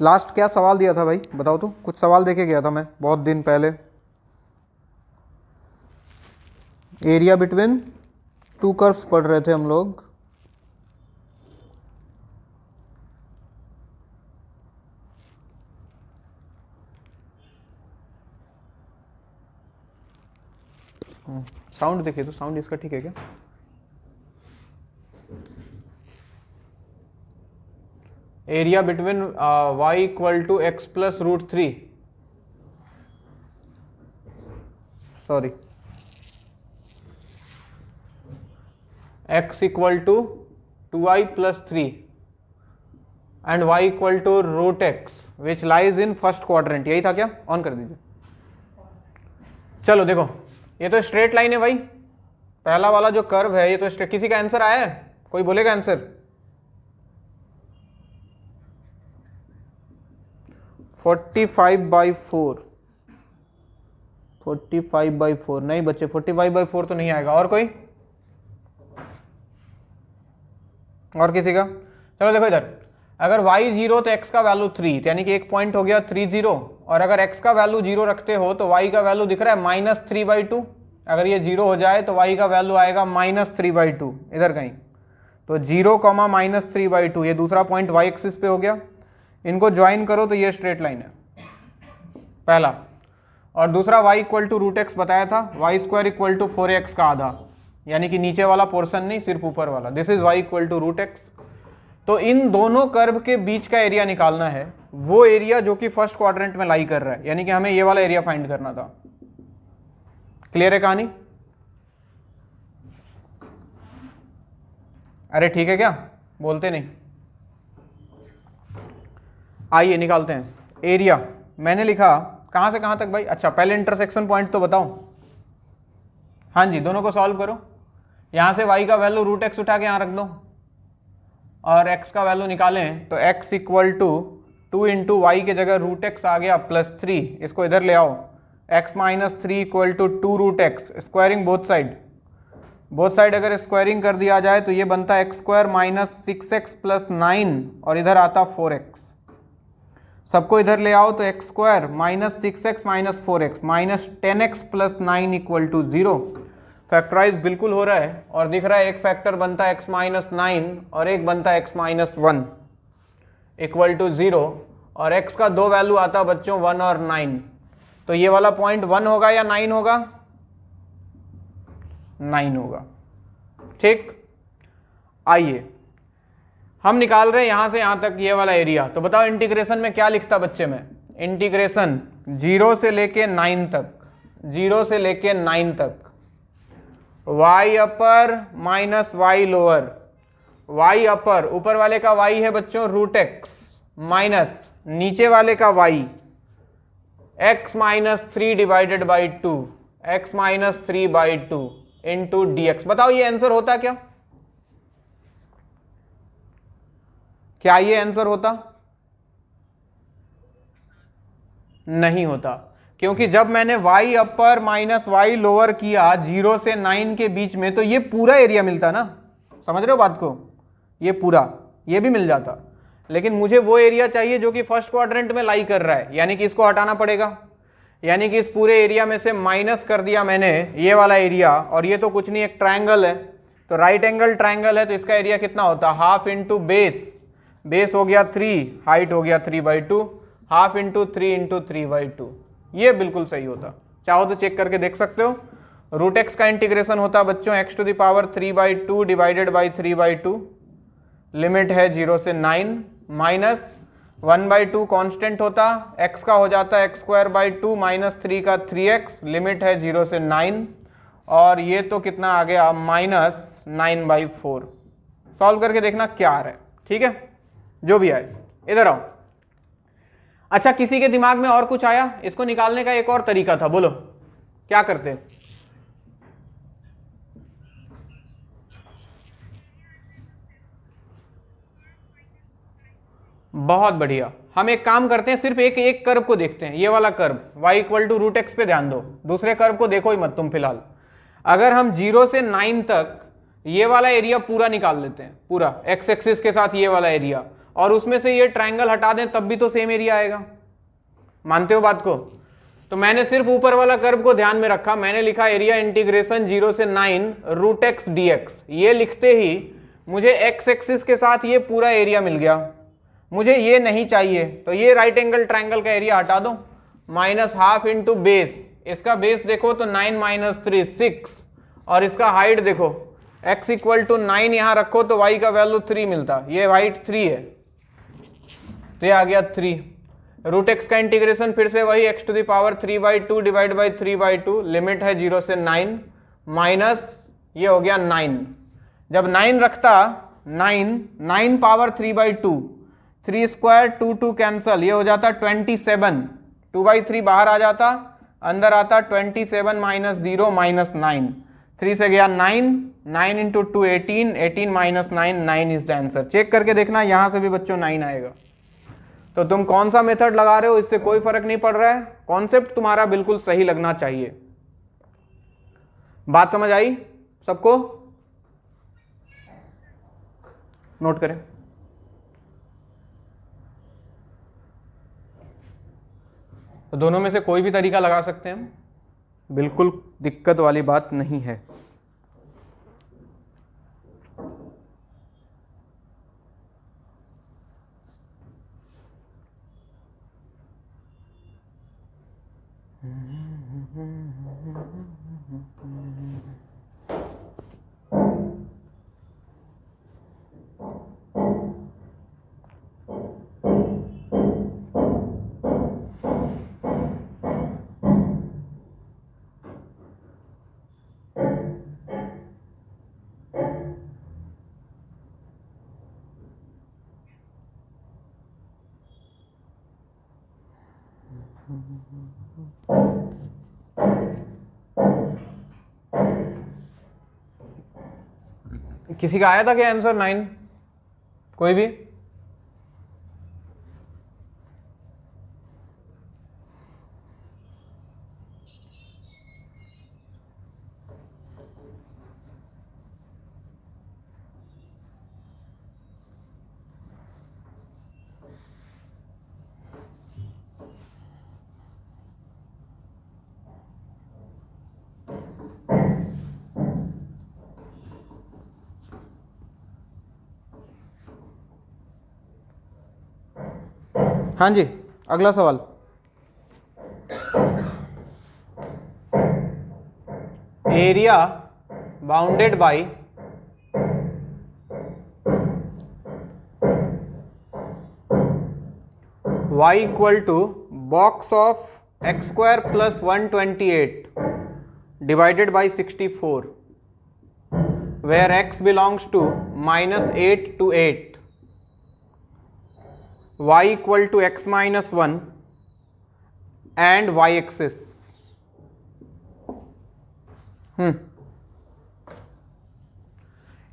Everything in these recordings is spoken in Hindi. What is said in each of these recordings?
लास्ट क्या सवाल दिया था भाई, बताओ तो। कुछ सवाल देके गया था मैं बहुत दिन पहले। एरिया बिटवीन टू कर्व्स पढ़ रहे थे हम लोग। साउंड देखिए तो, साउंड इसका ठीक है क्या? Area between y equal to x plus root three, sorry x equal to 2i plus 3 and y equal to root x which lies in first quadrant, यही था क्या? ऑन कर दीजिए। चलो देखो, ये तो स्ट्रेट लाइन है भाई, पहला वाला जो कर्व है ये तो स्ट्रेट। किसी का आंसर आया है? कोई बोलेगा आंसर? 45/4, 45/4 नहीं बच्चे, 45/4 तो नहीं आएगा। और कोई? और किसी का? चलो देखो इधर, अगर y 0 तो x का वैल्यू 3, यानी कि एक पॉइंट हो गया 30, और अगर x का वैल्यू 0 रखते हो तो y का वैल्यू दिख रहा है -3/2। अगर ये 0 हो जाए तो y का वैल्यू आएगा -3/2 इधर कहीं। तो 0, -3/2 ये दूसरा पॉइंट y एक्सिस पे हो गया। इनको ज्वाइन करो तो ये स्ट्रेट लाइन है पहला। और दूसरा y equal to root x बताया था, y² इक्वल टू 4x का आधा, यानी कि नीचे वाला पोर्शन नहीं, सिर्फ ऊपर वाला। This is y equal to root x. तो इन दोनों कर्व के बीच का एरिया निकालना है, वो एरिया जो कि फर्स्ट क्वाड्रेंट में लाई कर रहा है, यानी कि हमें ये वाला एरिया फाइंड करना था। क्लियर है कहानी? अरे ठीक है क्या, बोलते नहीं। आइए निकालते हैं एरिया। मैंने लिखा कहां से कहां तक भाई? अच्छा पहले इंटरसेक्शन पॉइंट तो बताओ। हाँ जी, दोनों को सॉल्व करो। यहां से y का वैल्यू रूट एक्स उठा के यहां रख दो और x का वैल्यू निकालें तो x equal to 2 into y के जगह रूट एक्स आ गया +3, इसको इधर ले आओ। x - 3 equal to 2 root x, squaring both side. Both side अगर स्क्वायरिंग कर दिया जाए तो ये बनता है x² - 6x + 9 और इधर आता 4x। सबको इधर ले आओ तो x² - 6x - 4x -10x + 9 equal to 0। Factorise बिल्कुल हो रहा है और दिख रहा है एक फैक्टर बनता है x - 9 और एक बनता है x - 1 इक्वल टू 0, और x का दो वैल्यू आता बच्चों 1 और 9। तो ये वाला पॉइंट 1 होगा या 9 होगा? 9 होगा। ठीक, आइए हम निकाल रहे हैं यहां से यहां तक ये वाला एरिया। तो बताओ इंटीग्रेशन में क्या लिखता बच्चे में? इंटीग्रेशन 0 से लेके 9 तक, 0 से लेके 9 तक y upper minus y lower. y अपर ऊपर वाले का y है बच्चों रूट एक्स, माइनस नीचे वाले का y x - 3 divided by 2, x - 3/2 into dx। बताओ ये आंसर होता क्या? क्या ये आंसर होता? नहीं होता, क्योंकि जब मैंने y upper minus y lower किया 0 से 9 के बीच में तो ये पूरा एरिया मिलता ना। समझ रहे हो बात को? ये पूरा, ये भी मिल जाता, लेकिन मुझे वो एरिया चाहिए जो कि फर्स्ट क्वाड्रेंट में लाई कर रहा है, यानी कि इसको हटाना पड़ेगा। यानी कि इस पूरे एरिया में से माइनस कर दिया मैंने ये वाला एरिया, और ये तो कुछ नहीं, एक ट्रायंगल है, तो राइट एंगल ट्रायंगल है, तो इसका एरिया कितना होता? हाफ इंटू बेस, बेस हो गया 3, हाइट हो गया 3/2, हाफ इंटू 3 इंटू 3/2। ये बिल्कुल सही होता। चाहो तो चेक करके देख सकते हो। रूट एक्स का इंटीग्रेशन होता बच्चों x³ 3/2 डिवाइडेड बाई 3/2, लिमिट है 0 से 9, माइनस 1/2 कांस्टेंट होता, x का हो जाता है x²/2 माइनस 3 का 3x, लिमिट है 0 से 9, और ये तो कितना आ गया -9/4। सॉल्व करके देखना क्या आ रहा है, ठीक है? जो भी आए इधर आओ। अच्छा किसी के दिमाग में और कुछ आया? इसको निकालने का एक और तरीका था, बोलो क्या करते? बहुत बढ़िया, हम एक काम करते हैं, सिर्फ एक कर्व को देखते हैं, ये वाला curve y equal to root x पे ध्यान दो, दूसरे कर्व को देखो ही मत तुम फिलहाल। अगर हम 0 से 9 तक ये वाला एरिया पूरा निकाल लेते हैं, पूरा x एक्सिस के साथ ये वाला एरिया, और उसमें से ये ट्रायंगल हटा दें तब भी तो सेम एरिया आएगा। मानते हो बात को? तो मैंने सिर्फ ऊपर वाला कर्व को ध्यान में रखा, मैंने लिखा एरिया इंटीग्रेशन 0 से 9 रूट एक्स dx। ये लिखते ही मुझे एक्स एक्सिस के साथ ये पूरा एरिया मिल गया। मुझे ये नहीं चाहिए, तो ये राइट एंगल ट्रायंगल का एरिया हटा दो, -½ इंटू बेस। इसका बेस देखो तो 9 - 3 6, और इसका हाइट देखो x = 9 यहां रखो तो y का वैल्यू 3 मिलता, ये हाइट 3 है, तो ये आ गया 3। रूट एक्स का इंटीग्रेशन फिर से वही x⁴/2 डिवाइड बाई 3/2, लिमिट है 0 से 9, माइनस ये हो गया 9। जब 9 रखता 9 पावर 3/2, 3 स्क्वायर 2 2 कैंसल, ये हो जाता 27, 2/3 बाहर आ जाता, अंदर आता 27 - 0 - 9, 3 से गया 9, 9 into 2 18, 18 - 9, 9 is the answer. Check करके देखना, यहां से भी बच्चों 9 आएगा। तो तुम कौन सा मेथड लगा रहे हो इससे कोई फर्क नहीं पड़ रहा है, कॉन्सेप्ट तुम्हारा बिल्कुल सही लगना चाहिए। बात समझ आई सबको? नोट करें। तो दोनों में से कोई भी तरीका लगा सकते हैं हम, बिल्कुल दिक्कत वाली बात नहीं है। किसी का आया था क्या आंसर 9? कोई भी? हाँ जी, अगला सवाल। Area bounded by y equal to box of x² + 128 divided by 64, where x belongs to -8 to 8, y equal to x - 1 and y axis।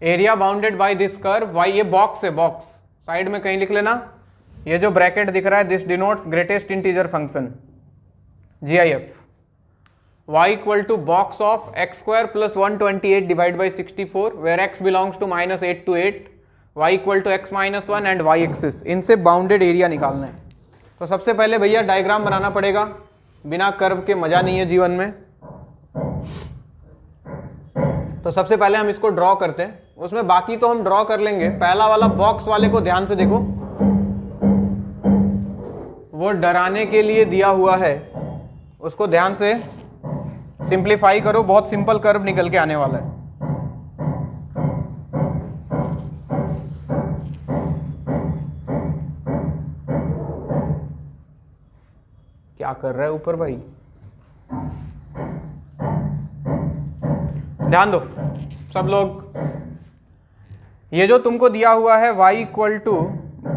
Area bounded by this curve y, ये बॉक्स है, बॉक्स साइड में कहीं लिख लेना, ये जो ब्रैकेट दिख रहा है this denotes greatest integer function GIF। y equal to box of x² + 128 divided by 64, where x belongs to -8 to 8, y equal to x - 1 and y axis। इनसे बाउंडेड एरिया निकालना है। तो सबसे पहले भैया डायग्राम बनाना पड़ेगा, बिना कर्व के मजा नहीं है जीवन में। तो सबसे पहले हम इसको ड्रॉ करते हैं, उसमें बाकी तो हम ड्रॉ कर लेंगे। पहला वाला बॉक्स वाले को ध्यान से देखो, वो डराने के लिए दिया हुआ है, उसको ध्यान से सिंप्लीफाई करो, बहुत सिंपल कर्व निकल के आने वाला है। क्या कर रहा है ऊपर भाई? ध्यान दो सब लोग, ये जो तुमको दिया हुआ है y equal to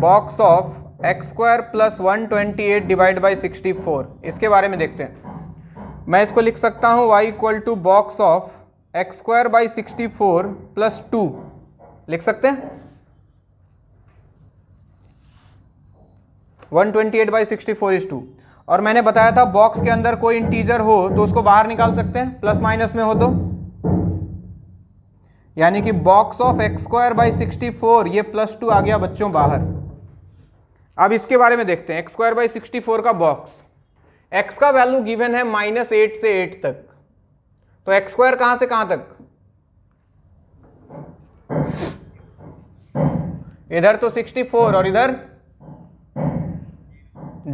box of x² + 128 divide by 64, इसके बारे में देखते हैं। मैं इसको लिख सकता हूं y equal to box of x² by 64 + 2, लिख सकते हैं। 128 बाई 64 = 2। और मैंने बताया था बॉक्स के अंदर कोई इंटीजर हो तो उसको बाहर निकाल सकते हैं, प्लस माइनस में हो तो, यानी कि बॉक्स ऑफ x² बाई 64, ये +2 आ गया बच्चों बाहर। अब इसके बारे में देखते हैं, x²/64 का बॉक्स, x का वैल्यू गिवन है -8 से 8 तक, तो x² कहां से कहां तक, इधर तो 64 और इधर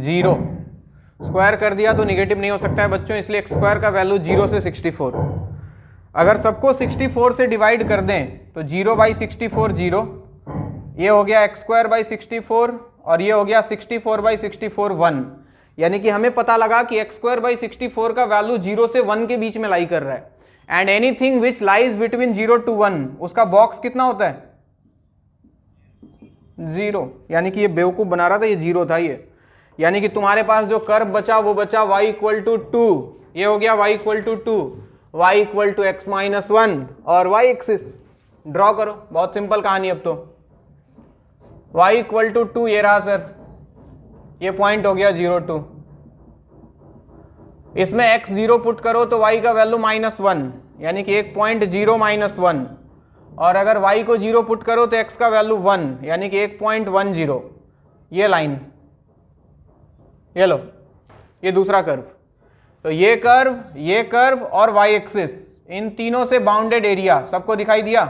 0, स्क्वायर कर दिया तो निगेटिव नहीं हो सकता है बच्चों, इसलिए x² का वैल्यू 0 से 64। अगर सबको 64 से डिवाइड कर दें तो 0/64 0, ये हो गया x²/64 और ये हो गया 64/64 1, यानी कि हमें पता लगा कि x²/64 का वैल्यू 0 से 1 के बीच में लाई कर रहा है, and anything which lies between 0 to 1 उसका बॉक्स कितना होता है 0, यानी कि ये बेवकूफ बना रहा था, ये 0 था ये, यानी कि तुम्हारे पास जो कर्व बचा वो बचा y = 2, ये हो गया y = 2, y = x-1 और y एक्सिस ड्रॉ करो, बहुत सिंपल कहानी। अब तो y = 2 ये रहा सर, ये पॉइंट हो गया 0 2, इसमें x0 पुट करो तो y का वैल्यू -1, यानी कि एक पॉइंट 0 -1, और अगर y को 0 पुट करो तो x का वैल्यू 1, यानी कि 1.10, ये लाइन, ये लो, ये दूसरा कर्व, तो ये कर्व और y एक्सिस, इन तीनों से बाउंडेड एरिया सबको दिखाई दिया,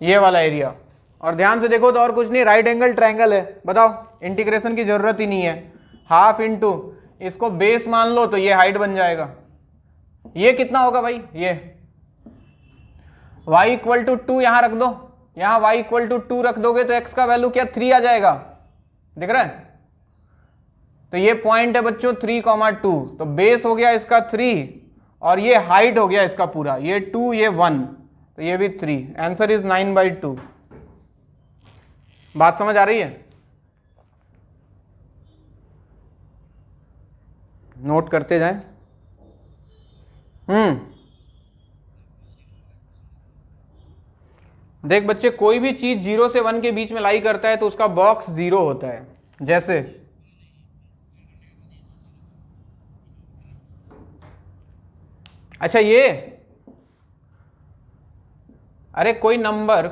ये वाला एरिया। और ध्यान से देखो तो और कुछ नहीं, राइट एंगल ट्रायंगल है, बताओ इंटीग्रेशन की जरूरत ही नहीं है, हाफ इंटू इसको बेस मान लो तो ये हाइट बन जाएगा, ये कितना होगा भाई, ये y = 2 यहां रख दो, यहां y = 2 रख दोगे तो x का वैल्यू क्या 3 आ जाएगा, दिख रहा है, तो ये पॉइंट है बच्चों 3,2, तो बेस हो गया इसका 3 और ये हाइट हो गया इसका पूरा, ये 2 ये 1, तो ये भी 3, आंसर इज 9/2। बात समझ आ रही है, नोट करते जाएं। देख बच्चे, कोई भी चीज 0 से 1 के बीच में लाई करता है तो उसका बॉक्स 0 होता है, जैसे अच्छा ये, अरे कोई नंबर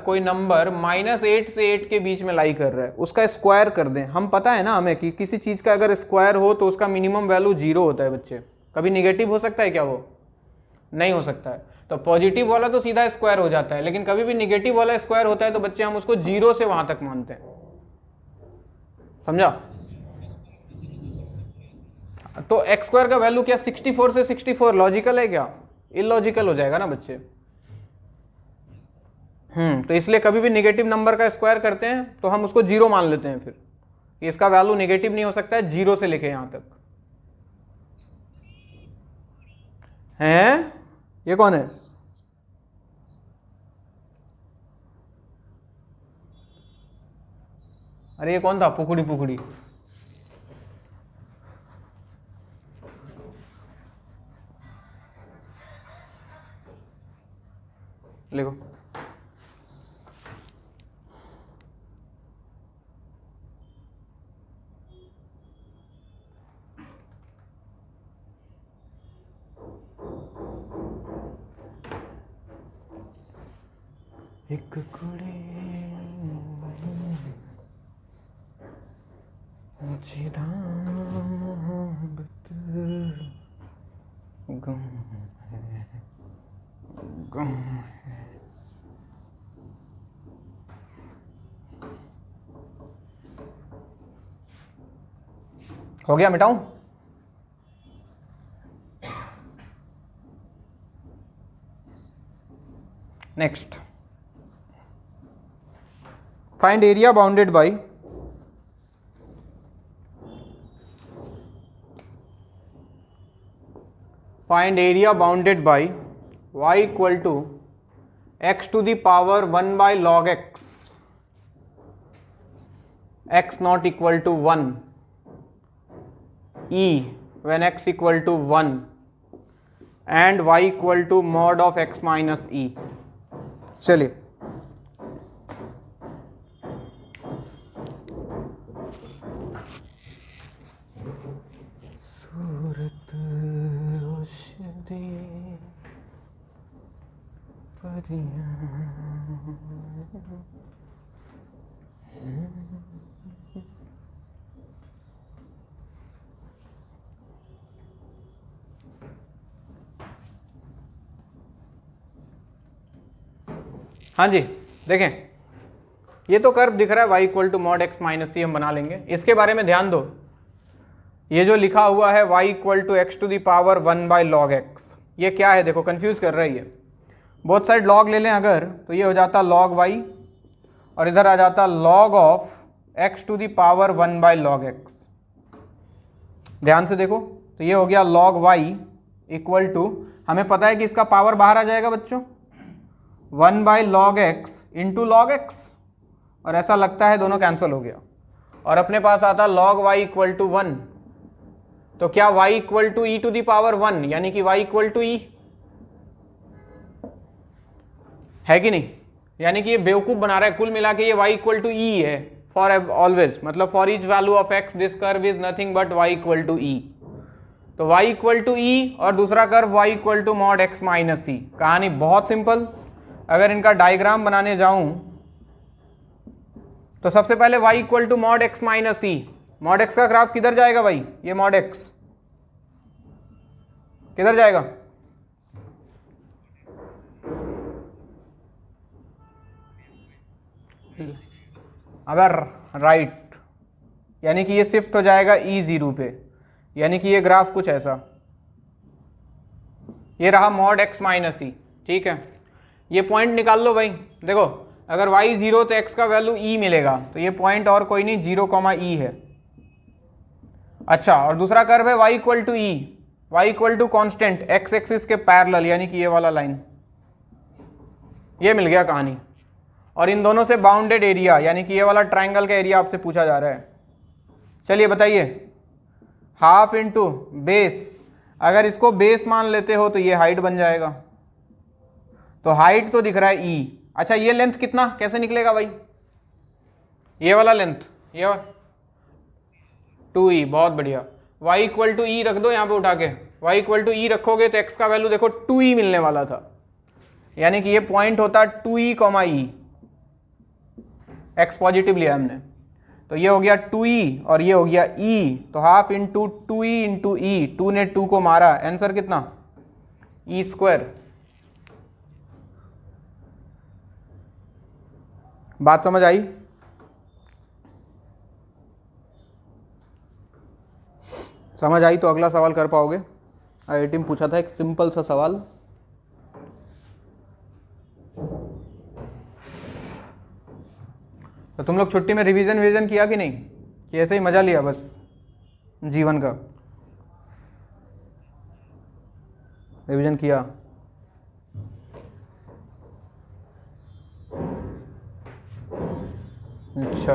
-8 से 8 के बीच में लाई कर रहा है, उसका स्क्वायर कर दें, हम पता है ना हमें कि किसी चीज का अगर स्क्वायर हो तो उसका मिनिमम वैल्यू 0 होता है बच्चे, कभी निगेटिव हो सकता है क्या, वो नहीं हो सकता है, तो पॉजिटिव वाला तो सीधा स्क्वायर हो जाता है, लेकिन कभी भी निगेटिव वाला स्क्वायर होता है तो बच्चे हम उसको 0 से वहां तक मानते हैं, समझा। तो x² का वैल्यू क्या 64 से 64 लॉजिकल है क्या, इलॉजिकल हो जाएगा ना बच्चे। तो इसलिए कभी भी निगेटिव नंबर का स्क्वायर करते हैं तो हम उसको 0 मान लेते हैं, फिर इसका वैल्यू निगेटिव नहीं हो सकता है 0 से लेके यहां तक है। ये कौन है, अरे ये कौन था, पुकड़ी, लिखो एक कुड़ी गम है, गम है। हो गया, मिटाऊं, next, find area bounded by y = x to the power 1/log x, x not equal to 1, e when x equal to 1, and y equal to mod of x minus e। चलिए सूरत औषधि परियां हाँ जी देखें, ये तो कर्व दिख रहा है y equal to mod x minus C, हम बना लेंगे। इसके बारे में ध्यान दो, ये जो लिखा हुआ है y equal to x to the power 1 by log x, ये क्या है? देखो कंफ्यूज कर रहा है ये। बोथ साइड लॉग ले लें अगर, तो ये हो जाता log y और इधर आ जाता log of x to the power 1 by log x. ध्यान से देखो, तो ये हो गया log y इक्वल टू, हमें पता है कि इसका पावर बाहर आ जाएगा बच्चों, 1 by log x into log x, और ऐसा लगता है दोनों कैंसिल हो गया और अपने पास आता log y इक्वल टू 1। तो क्या y equal to e to the power 1, यानी कि y इक्वल टू ई है कि नहीं? यानी कि ये बेवकूफ बना रहा है, कुल मिला के ये y इक्वल टू ई है फॉर ऑलवेज, मतलब for each value of x this curve is nothing but y equal to e. तो y इक्वल टू ई और दूसरा curve y equal to mod x minus C. कहानी बहुत सिंपल। अगर इनका डायग्राम बनाने जाऊं तो सबसे पहले y equal to mod x minus c, mod x का ग्राफ किधर जाएगा भाई? ये मॉड x किधर जाएगा? अगर राइट, यानी कि ये शिफ्ट हो जाएगा E0 पे, यानी कि ये ग्राफ कुछ ऐसा, ये रहा मॉड x माइनस सी। ठीक है, ये पॉइंट निकाल लो भाई। देखो अगर y 0 तो x का वैल्यू e मिलेगा, तो ये पॉइंट और कोई नहीं 0, e है। अच्छा, और दूसरा कर्व है y equal to e, y equal to constant x axis के पैरेलल, यानी कि ये वाला लाइन, ये मिल गया कहानी। और इन दोनों से बाउंडेड एरिया, यानी कि ये वाला ट्राइंगल का एरिया आपसे पूछा जा रहा है। चलिए बताइए, हाफ इंटू बेस, अगर इसको बेस मान लेते हो तो ये हाइट बन जाएगा। तो हाइट तो दिख रहा है e। अच्छा, ये लेंथ कितना कैसे निकलेगा भाई? ये वाला लेंथ, ये 2e, बहुत बढ़िया। y इक्वल टू ई रख दो यहाँ पे उठा के, y इक्वल टू ई रखोगे तो x का वैल्यू देखो 2e मिलने वाला था, यानी कि ये पॉइंट होता 2e, e, x पॉजिटिव लिया हमने, तो ये हो गया 2e और ये हो गया e, तो हाफ इंटू 2e इंटू ई, 2 ने 2 को मारा, आंसर कितना? e square. बात समझ आई? समझ आई तो अगला सवाल कर पाओगे। IIT में पूछा था एक सिंपल सा सवाल। तो तुम लोग छुट्टी में रिवीजन किया कि नहीं, कि ऐसे ही मजा लिया बस जीवन का? रिवीजन किया? अच्छा,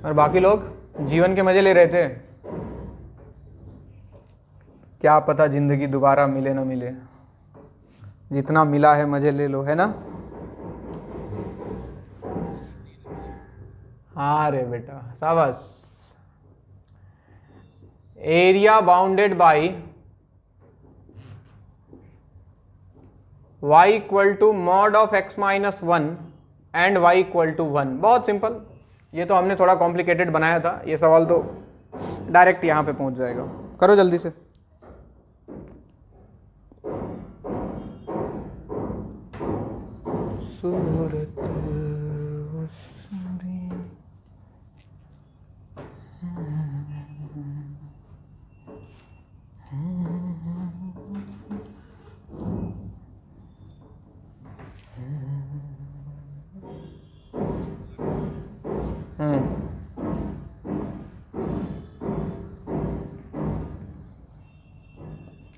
और बाकी लोग जीवन के मजे ले रहे थे? क्या पता जिंदगी दोबारा मिले ना मिले, जितना मिला है मजे ले लो, है ना? हाँ रे बेटा, शाबाश। Area bounded by y equal to mod of x minus 1 and y equal to 1। बहुत सिंपल। ये तो हमने थोड़ा कॉम्प्लिकेटेड बनाया था, ये सवाल तो डायरेक्ट यहाँ पे पहुंच जाएगा। करो जल्दी से। सूरत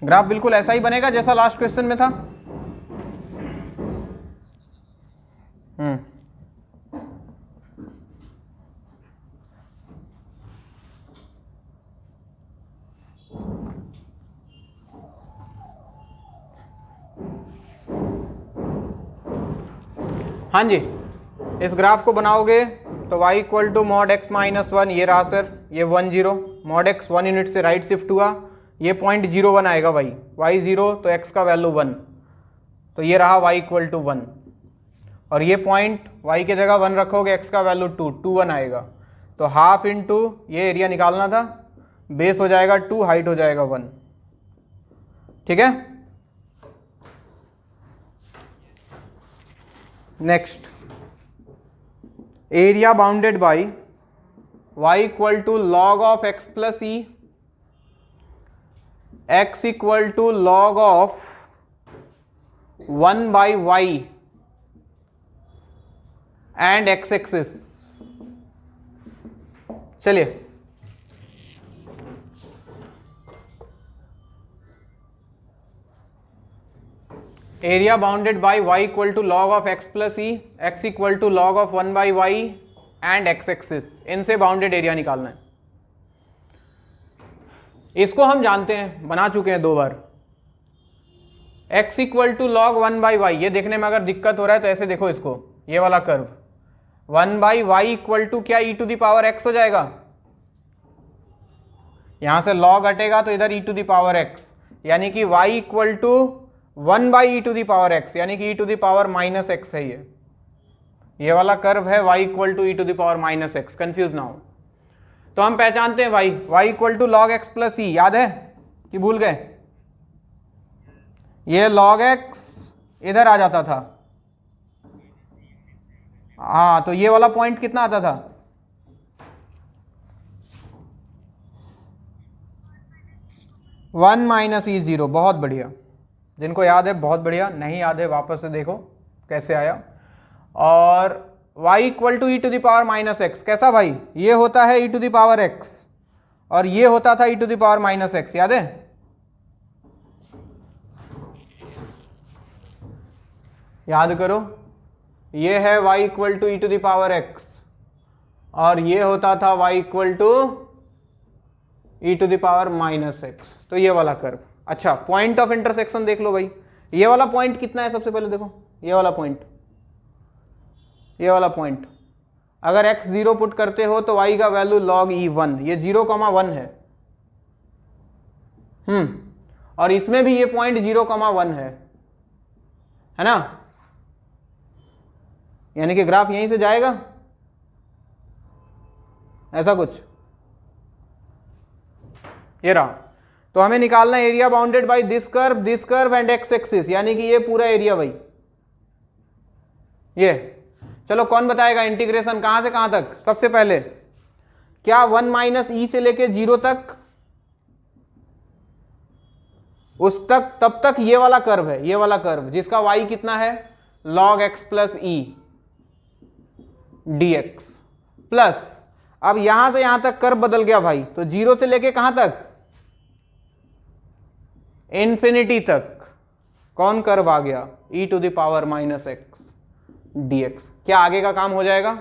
ग्राफ बिल्कुल ऐसा ही बनेगा जैसा लास्ट क्वेश्चन में था। हाँ जी, इस ग्राफ को बनाओगे तो y equal to mod x minus 1, ये रहा सर, ये 1 0, मॉड x 1 यूनिट से राइट शिफ्ट हुआ, ये पॉइंट 0 1 आएगा भाई, y 0 तो x का वैल्यू 1, तो ये रहा y इक्वल टू 1, और ये पॉइंट y के जगह 1 रखोगे, x का वैल्यू 2 2 1 आएगा, तो हाफ इंटू ये एरिया निकालना था, बेस हो जाएगा 2, हाइट हो जाएगा 1। ठीक है, next, area bounded by y equal to log of x plus e, x equal to log of 1 by y and x axis. चलिए, area bounded by y equal to log of x plus e, x equal to log of 1 by y and x axis, इनसे बाउंडेड एरिया निकालना है। इसको हम जानते हैं, बना चुके हैं 2 बार। x equal to log 1 by y, ये देखने में अगर दिक्कत हो रहा है तो ऐसे देखो इसको, ये वाला curve 1 by y equal to क्या e to the power x हो जाएगा, यहां से log हटेगा तो इधर e to the power x, यानी कि y equal to 1 by e to the power x, यानी कि e to the power minus x है। ये वाला कर्व है y equal to e to the power minus x, confuse ना हो। तो हम पहचानते हैं y equal to log x plus e, याद है कि भूल गए? ये log x इधर आ जाता था, हाँ, तो ये वाला पॉइंट कितना आता था? One minus E zero. बहुत बढ़िया, जिनको याद है बहुत बढ़िया, नहीं याद है वापस से देखो कैसे आया। और y equal to e to the power minus x, कैसा भाई? ये होता है e to the power x और ये होता था e to the power minus x, याद है? याद करो, ये है y equal to e to the power x और ये होता था y equal to e to the power minus x, तो ये वाला कर्व। अच्छा, पॉइंट ऑफ इंटरसेक्शन देख लो भाई, ये वाला पॉइंट कितना है? सबसे पहले देखो ये वाला पॉइंट, ये वाला पॉइंट अगर x 0 पुट करते हो तो y का वैल्यू log e1, ये 0,1 है। और इसमें भी ये पॉइंट 0,1 है ना? यानी कि ग्राफ यहीं से जाएगा, ऐसा कुछ। ये रहा, तो हमें निकालना है area bounded by this curve and x axis, यानी कि ये पूरा एरिया भाई। ये चलो, कौन बताएगा इंटीग्रेशन कहां से कहां तक? सबसे पहले क्या 1 माइनस ई से लेके 0 तक, उस तक, तब तक ये वाला कर्व है, ये वाला कर्व जिसका y कितना है? log x प्लस ई dx प्लस, अब यहां से यहां तक कर्व बदल गया भाई, तो 0 से लेके कहां तक? इंफिनिटी तक। कौन कर्व आ गया? e to the power minus x dx। क्या आगे का काम हो जाएगा?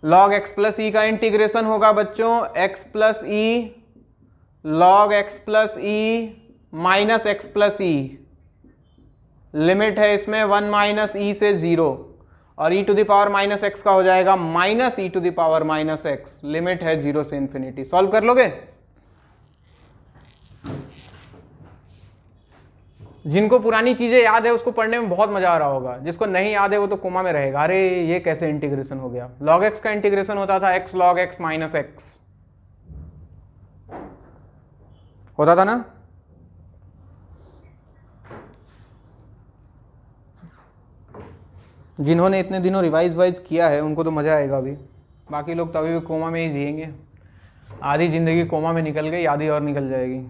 log x प्लस ई का इंटीग्रेशन होगा बच्चों, x plus e log x plus e minus x plus e, limit है इसमें 1 माइनस ई से 0, और e to the power minus x का हो जाएगा minus e to the power minus x, limit है 0 से इंफिनिटी। सॉल्व कर लोगे? जिनको पुरानी चीजें याद है उसको पढ़ने में बहुत मजा आ रहा होगा, जिसको नहीं याद है वो तो कोमा में रहेगा, अरे ये कैसे इंटीग्रेशन हो गया। log x का इंटीग्रेशन होता था x log x minus x, होता था ना? जिन्होंने इतने दिनों रिवाइज वाइज किया है उनको तो मजा आएगा अभी, बाकी लोग तो अभी भी कोमा में ही जिएंगे। आधी जिंदगी कोमा में निकल गई, आधी और निकल जाएगी।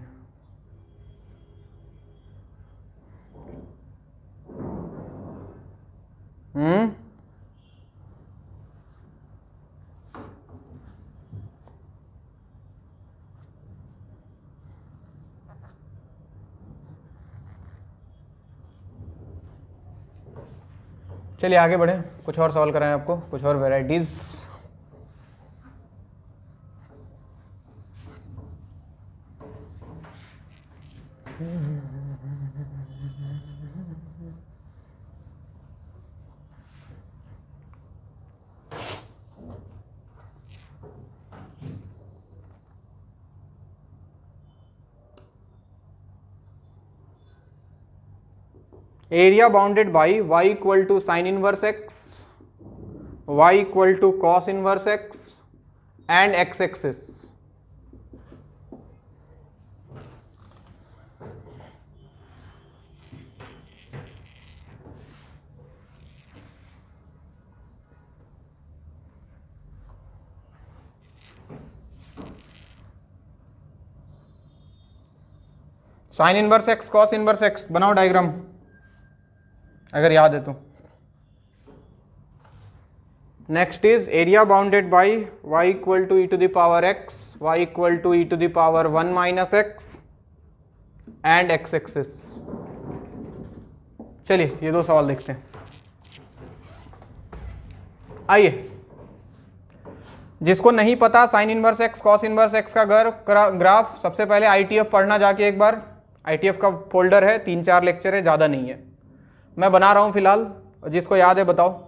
चलिए आगे बढ़े, कुछ और सवाल कराएं आपको, कुछ और varieties. Area bounded by y equal to sine inverse x, y equal to cos inverse x and x axis. Sine inverse x cos inverse x बनाओ डायग्राम, अगर याद है तो। Next is area bounded by y equal to e to the power x, y equal to e to the power 1 minus x and x axis. चलिए ये दो सवाल देखते हैं। आइए, जिसको नहीं पता sign inverse x cos inverse x का ग्राफ, सबसे पहले ITF पढ़ना जाके एक बार। ITF का फोल्डर है, 3-4 लेक्चर है, ज़्यादा नहीं है, मैं बना रहा हूँ फिलहाल। जिसको याद है बताओ।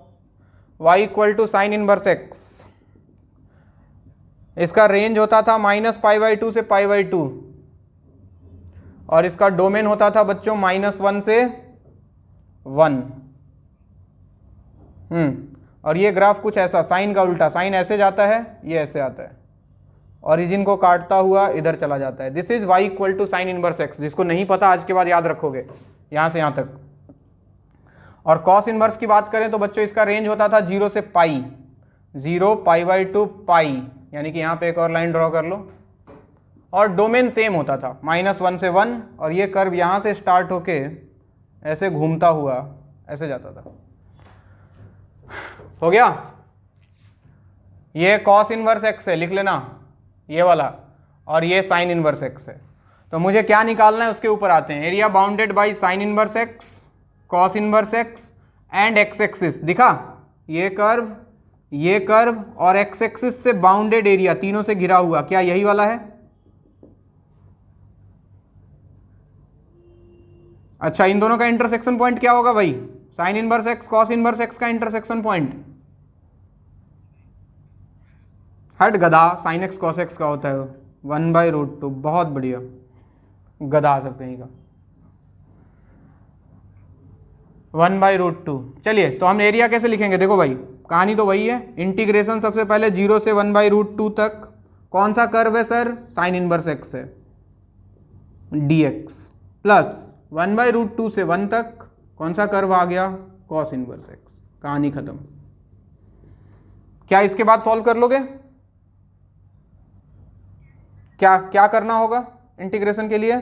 y equal to sine inverse x, इसका रेंज होता था -π/2 से π/2, और इसका डोमेन होता था बच्चों -1 से 1। और ये ग्राफ कुछ ऐसा, साइन का उल्टा, साइन ऐसे जाता है, ये ऐसे आता है, ओरिजिन को काटता हुआ इधर चला जाता है। This is y equal to sine inverse x. जिसको नहीं पता आज के बाद याद रखोगे यहां से यहां तक। और कॉस इनवर्स की बात करें तो बच्चों इसका रेंज होता था 0 से पाई, 0 π/2 पाई, यानी कि यहां पे एक और लाइन ड्रॉ कर लो। और डोमेन सेम होता था -1 से 1, और ये कर्व यहां से स्टार्ट होके ऐसे घूमता हुआ ऐसे जाता था। हो गया। ये कॉस इनवर्स एक्स है, लिख लेना ये वाला, और ये साइन इनवर्स एक्स है। तो मुझे क्या निकालना है उसके ऊपर आते हैं। Area bounded by sine inverse x, cos inverse x and x axis. दिखा, ये कर्व और एक्स एक्सिस से बाउंडेड एरिया, तीनों से घिरा हुआ, क्या यही वाला है? अच्छा, इन दोनों का इंटरसेक्शन पॉइंट क्या होगा भाई? Sign inverse x cos inverse x का इंटरसेक्शन पॉइंट, हट गधा, साइन एक्स कॉस एक्स का होता है 1/√2। बहुत बढ़िया, गधा सब कहीं का, 1/√2। चलिए, तो हम एरिया कैसे लिखेंगे? देखो भाई, कहानी तो वही है। इंटीग्रेशन सबसे पहले 0 से 1/√2 तक, कौन सा कर्व है सर? साइन इनवर्स एक्स है, dx, प्लस 1/√2 से 1 तक कौन सा कर्व आ गया? Cos inverse x. कहानी खत्म। क्या इसके बाद सॉल्व कर लोगे? क्या क्या करना होगा इंटीग्रेशन के लिए?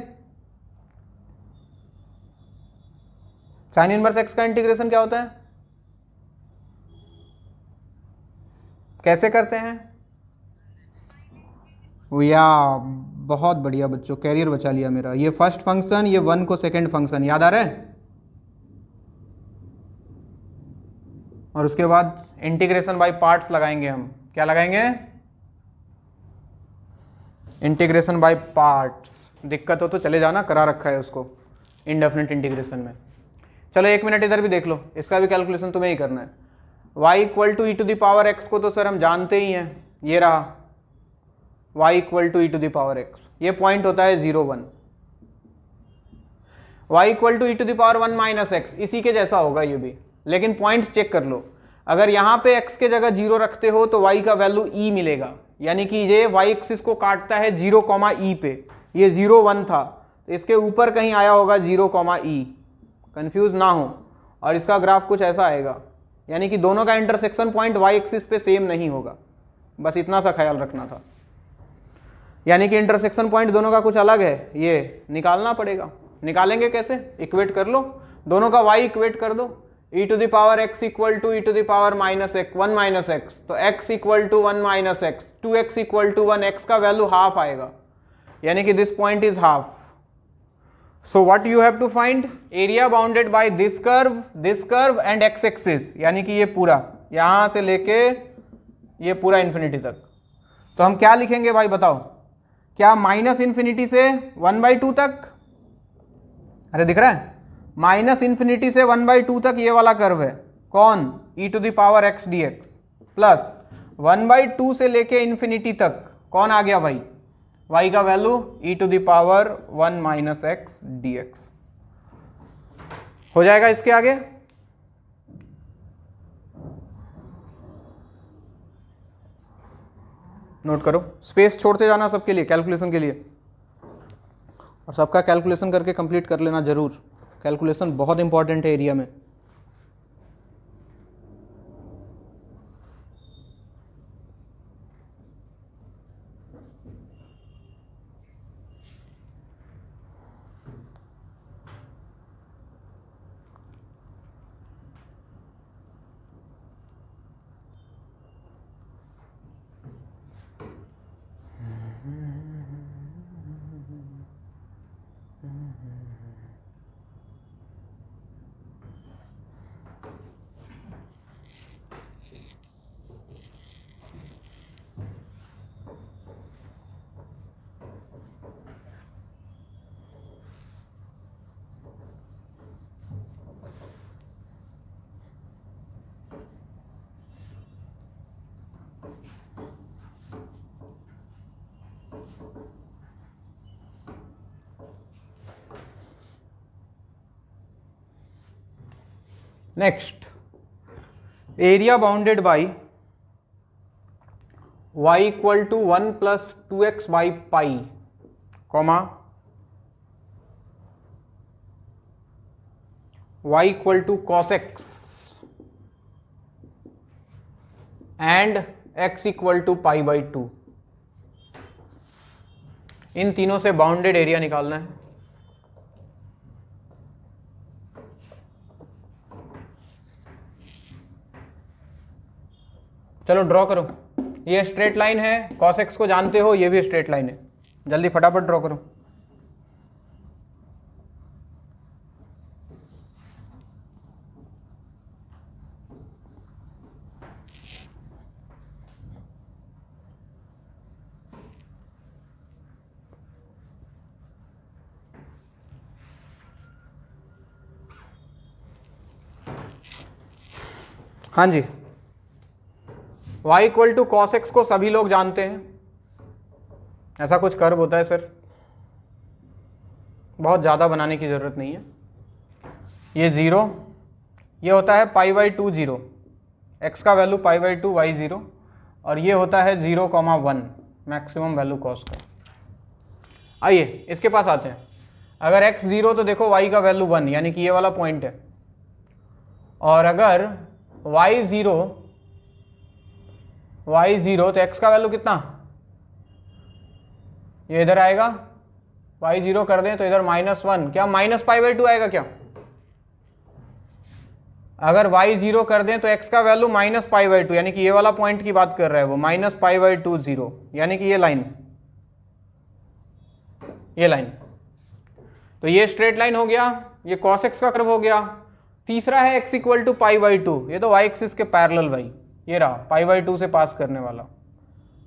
साइन इनवर्स एक्स का इंटीग्रेशन क्या होता है? कैसे करते हैं? या बहुत बढ़िया बच्चों, कैरियर बचा लिया मेरा। ये फर्स्ट फंक्शन, ये 1 को सेकंड फंक्शन, याद आ रहा है? और उसके बाद इंटीग्रेशन बाय पार्ट्स लगाएंगे हम। क्या लगाएंगे? Integration by parts. दिक्कत हो तो चले जाना, करा रखा है उसको इंडेफिनिट इंटीग्रेशन में। चलो 1 मिनट इधर भी देख लो, इसका भी कैलकुलेशन तुम्हें ही करना है। y equal to e to the power x को तो सर हम जानते ही हैं, ये रहा y equal to e to the power x, ये पॉइंट होता है 0, 1। y equal to e to the power 1 minus x, इसी के जैसा होगा ये भी, लेकिन पॉइंट्स चेक कर लो। अगर यहाँ पे x के जगह 0 रखते हो तो y का वैल्यू e मिलेगा, यानी कि ये y एक्सिस को काटता है 0, e पे। ये 0, 1 था, तो इसके ऊपर कहीं आया होगा 0, e। कंफ्यूज ना हो। और इसका ग्राफ कुछ ऐसा आएगा, यानी कि दोनों का इंटरसेक्शन पॉइंट y एक्सिस पे सेम नहीं होगा, बस इतना सा ख्याल रखना था। यानी कि इंटरसेक्शन पॉइंट दोनों का कुछ अलग है, ये निकालना पड़ेगा। निकालेंगे कैसे? इक्वेट कर लो, दोनों का y इक्वेट कर दो। e to the power x equal to e to the power -1 minus x, तो x equal to 1 minus x, 2x equal to 1, x का वैल्यू हाफ आएगा, यानी कि this point is half. So what you have to find? Area bounded by this curve and x axis, यानी कि ये पूरा यहां से लेके ये पूरा इन्फिनिटी तक। तो हम क्या लिखेंगे भाई बताओ? क्या -∞ से 1/2 तक? अरे दिख रहा है? -∞ से 1/2 तक ये वाला कर्व है, कौन? e to the power x dx, plus 1/2 से लेके इन्फिनिटी तक कौन आ गया भाई? y का value e to the power 1 minus x dx। हो जाएगा इसके आगे? नोट करो, स्पेस छोड़ते जाना सबके लिए, कैलकुलेशन के लिए, और सबका कैलकुलेशन करके कंप्लीट कर लेना जरूर। कैलकुलेशन बहुत इंपॉर्टेंट है एरिया में। Next, area bounded by y equal to 1 plus 2x by pi, comma y equal to cos x and x equal to pi by 2। इन तीनों से बाउंडेड एरिया निकालना है। चलो ड्रॉ करो। ये स्ट्रेट लाइन है, cos x को जानते हो, ये भी स्ट्रेट लाइन है। जल्दी फटाफट ड्रॉ करो। हाँ जी, y equal to cos x को सभी लोग जानते हैं। ऐसा कुछ कर्व होता है सर, बहुत ज़्यादा बनाने की ज़रूरत नहीं है। ये 0, ये होता है पाई बाई 2 0, x का वैल्यू पाई बाई 2 y 0, और ये होता है 0,1 मैक्सिमम वैल्यू कॉस का। आइए इसके पास आते हैं। अगर x 0 तो देखो y का वैल्यू 1, यानी कि ये वाला पॉइंट है। और अगर y 0 तो x का वैल्यू कितना, ये इधर आएगा। y 0 कर दें तो इधर -1, क्या माइनस पाई बाई 2 आएगा क्या? अगर y 0 कर दें तो x का वैल्यू माइनस पाई बाई 2, यानी कि ये वाला पॉइंट की बात कर रहा है वो, माइनस पाई बाई 2 0, यानी कि ये लाइन, ये लाइन। तो ये स्ट्रेट लाइन हो गया, ये cos x का कर्व हो गया। तीसरा है x equal to pi by 2, ये तो y एक्सिस के पैरेलल भाई, ये रहा पाई बाई 2 से पास करने वाला।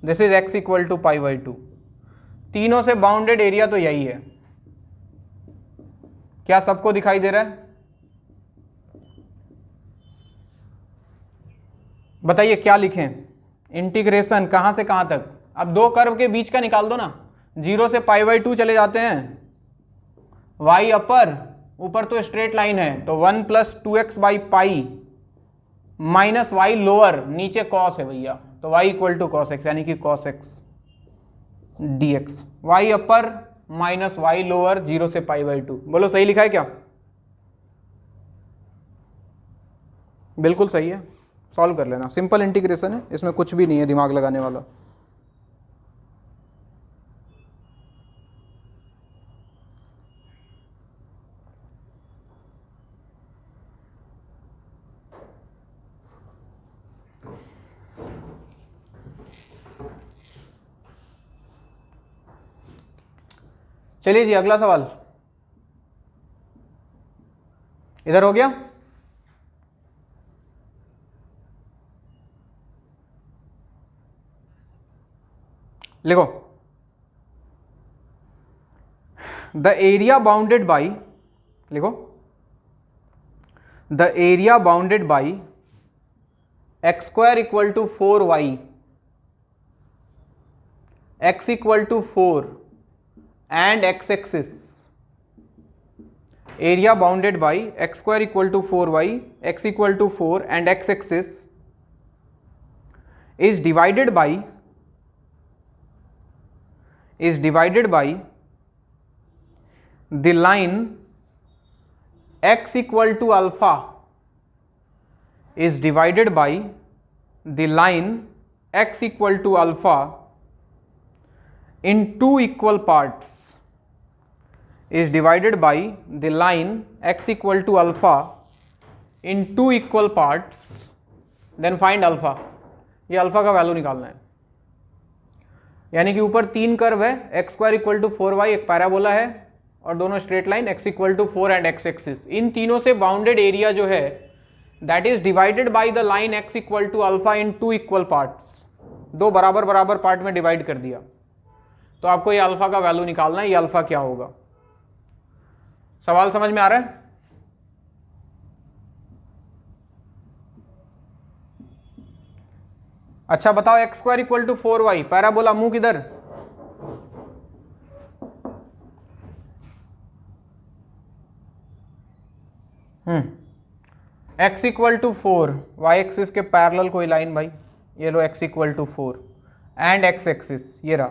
This is x equal to pi by 2। तीनों से बाउंडेड एरिया तो यही है। क्या सबको दिखाई दे रहा है? बताइए क्या लिखें? इंटीग्रेशन कहां से कहां तक? अब दो कर्व के बीच का निकाल दो ना। 0 से पाई बाई 2 चले जाते हैं, y अपर, ऊपर तो स्ट्रेट लाइन है तो 1 plus 2x by pi minus y lower, नीचे कॉस है भैया, तो y equal to cos x, यानी कि cos x dx। y upper minus y lower 0 से पाई बाई 2। बोलो सही लिखा है क्या? बिल्कुल सही है, सॉल्व कर लेना। सिंपल इंटीग्रेशन है, इसमें कुछ भी नहीं है दिमाग लगाने वाला। चलिए जी अगला सवाल इधर हो गया। लिखो, द एरिया बाउंडेड बाई, लिखो, the area bounded by x square equal to 4y, x equal to 4 and x axis, area bounded by x square equal to 4y, x equal to 4 and x axis is divided by the line x equal to alpha, is divided by the line x equal to alpha in two equal parts, is divided by the line x equal to alpha in two equal parts, then find alpha। ये अल्फा का वैल्यू निकालना है। यानी कि ऊपर तीन कर्व है, x square equal to 4y एक पैराबोला है और दोनों straight line x equal to 4 and x axis. इन तीनों से बाउंडेड एरिया जो है that is divided by the line x equal to alpha in two equal parts. दो बराबर बराबर पार्ट में डिवाइड कर दिया। तो आपको ये अल्फा का वैल्यू निकालना है, ये अल्फा क्या होगा। सवाल समझ में आ रहा है? अच्छा बताओ, x square equal to 4y, parabola मुंह किधर? x equal to 4, y axis के पैरेलल कोई लाइन भाई, ये लो x equal to 4 and x axis ये रहा।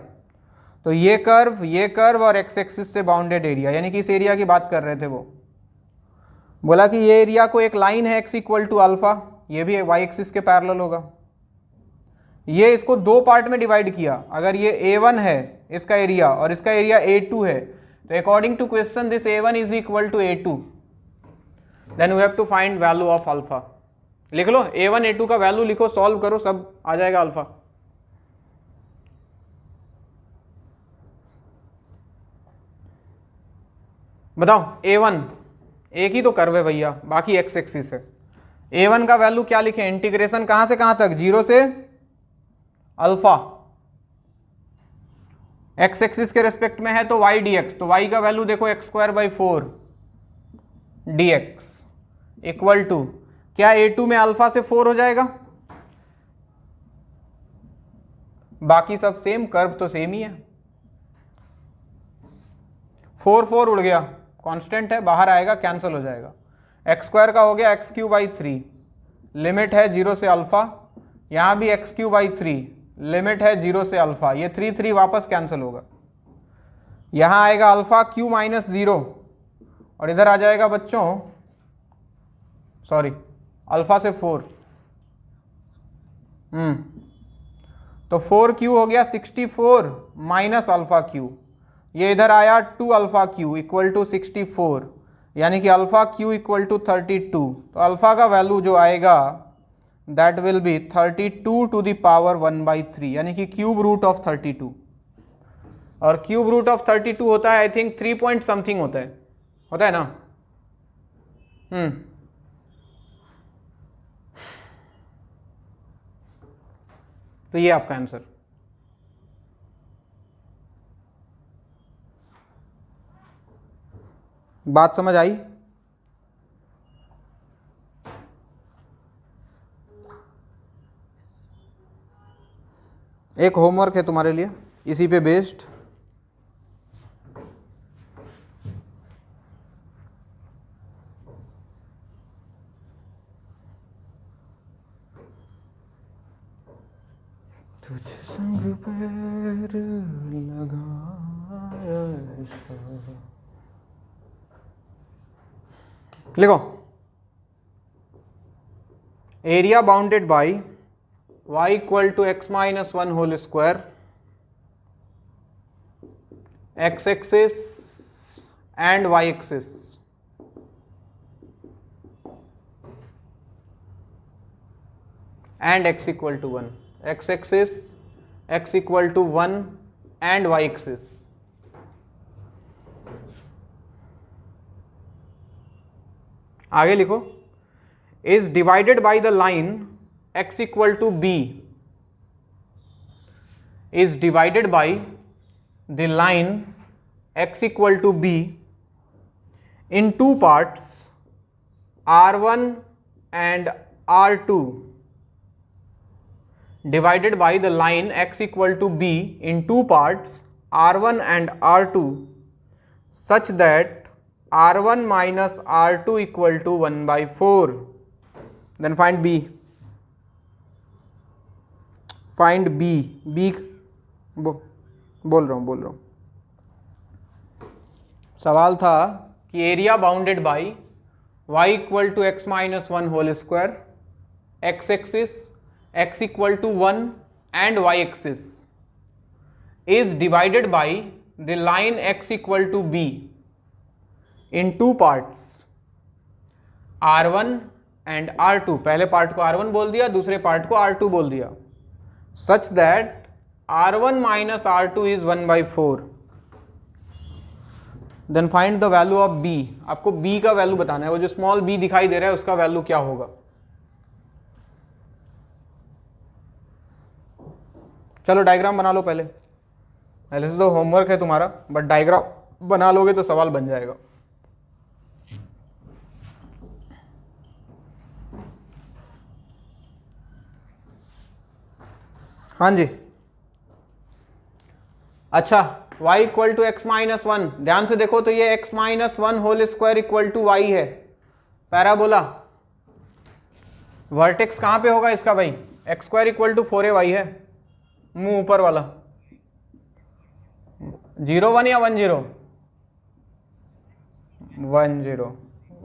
तो ये कर्व और x एक्सिस से बाउंडेड एरिया, यानी कि इस एरिया की बात कर रहे थे वो। बोला कि ये एरिया को एक लाइन है x इक्वल टू अल्फा, ये भी y एक्सिस के पैरेलल होगा। ये इसको दो पार्ट में डिवाइड किया, अगर ये A1 है इसका एरिया और इसका एरिया A2 है, तो according to question this A1 is equal to A2, then we have to find value of alpha. लिख लो A1 A2 का वैल्यू लिखो, सॉल्व करो, सब आ जाएगा अल्फा। बताओ A1 एक ही तो कर्व है भैया, बाकी x एक्सिस है। A1 का वैल्यू क्या लिखे, इंटीग्रेशन कहां से कहां तक, 0 से अल्फा, x एक्सिस के रेस्पेक्ट में है तो y dx, तो y का वैल्यू देखो x²/4 dx इक्वल टू, क्या A2 में अल्फा से 4 हो जाएगा, बाकी सब सेम, कर्व तो सेम ही है। 4 उड़ गया, कांस्टेंट है, बाहर आएगा, कैंसिल हो जाएगा। x² का हो गया x³/3, लिमिट है 0 से अल्फा, यहां भी x³/3 लिमिट है 0 से अल्फा, ये 3 वापस कैंसिल होगा, यहां आएगा अल्फा क्यू -0 और इधर आ जाएगा बच्चों, सॉरी अल्फा से 4, तो 4 क्यू हो गया 64 माइनस अल्फा क्यू, ये इधर आया 2 अल्फा क्यू इक्वल टू 64, यानी कि अल्फा क्यू इक्वल टू 32, तो अल्फा का वैल्यू जो आएगा that will be 32 to the power 1/3, यानी कि क्यूब रूट ऑफ 32, और क्यूब रूट ऑफ 32 होता है आई थिंक 3 पॉइंट समथिंग होता है ना। तो ये आपका आंसर। बात समझ आई? एक होमवर्क है तुम्हारे लिए इसी पे बेस्ड, तुझ संग पैर लगाया, लिखो area bounded by y equal to x - 1 whole square, x axis and y axis, and x equal to 1, x axis x equal to 1 and y axis. आगे लिखो, is divided by the line x equal to b, is divided by the line x equal to b in two parts r1 and r2, divided by the line x equal to b in two parts r1 and r2 such that r1 minus r2 equal to 1/4, then find b, find b बोल रहा हूं। सवाल था कि area bounded by y equal to x - 1 whole square, x axis x equal to 1 and y axis is divided by the line x equal to b in two parts r1 and r2, पहले पार्ट को r1 बोल दिया, दूसरे पार्ट को r2 बोल दिया, such that r1 minus r2 is 1/4, then find the value of b, आपको b का वैल्यू बताना है, वो जो स्मॉल b दिखाई दे रहा है उसका वैल्यू क्या होगा। चलो डायग्राम बना लो, पहले से तो होमवर्क है तुम्हारा, बट डायग्राम बना लोगे तो सवाल बन जाएगा। हाँ जी, अच्छा y इक्वल टू x - 1, ध्यान से देखो तो ये x - 1 whole square equal to y है, पैराबोला वर्टेक्स कहाँ पे होगा इसका भाई? X square equal to 4ay है, मुंह ऊपर वाला 0 1 या 1 0? 1 0,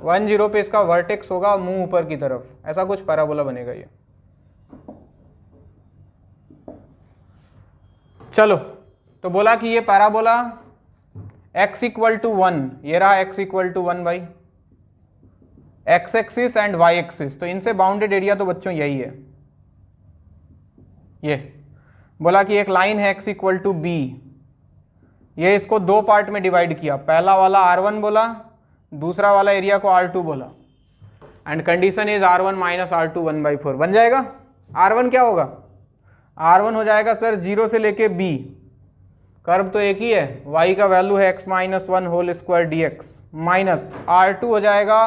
1 0 पे इसका वर्टेक्स होगा मुंह ऊपर की तरफ, ऐसा कुछ पैराबोला बनेगा ये। चलो तो बोला कि ये पैराबोला x इक्वल टू 1, ये रहा x इक्वल टू 1 भाई, x axis and y axis, तो इनसे बाउंडेड एरिया तो बच्चों यही है। ये बोला कि एक लाइन है x इक्वल टू b, ये इसको दो पार्ट में डिवाइड किया, पहला वाला r1 बोला, दूसरा वाला एरिया को r2 बोला, and condition is r1 minus r2 1/4 बन जाएगा। r1 क्या होगा? r1 हो जाएगा सर 0 से लेके b, कर्व तो एक ही है, y का वैल्यू है x minus 1 whole square dx, minus r2 हो जाएगा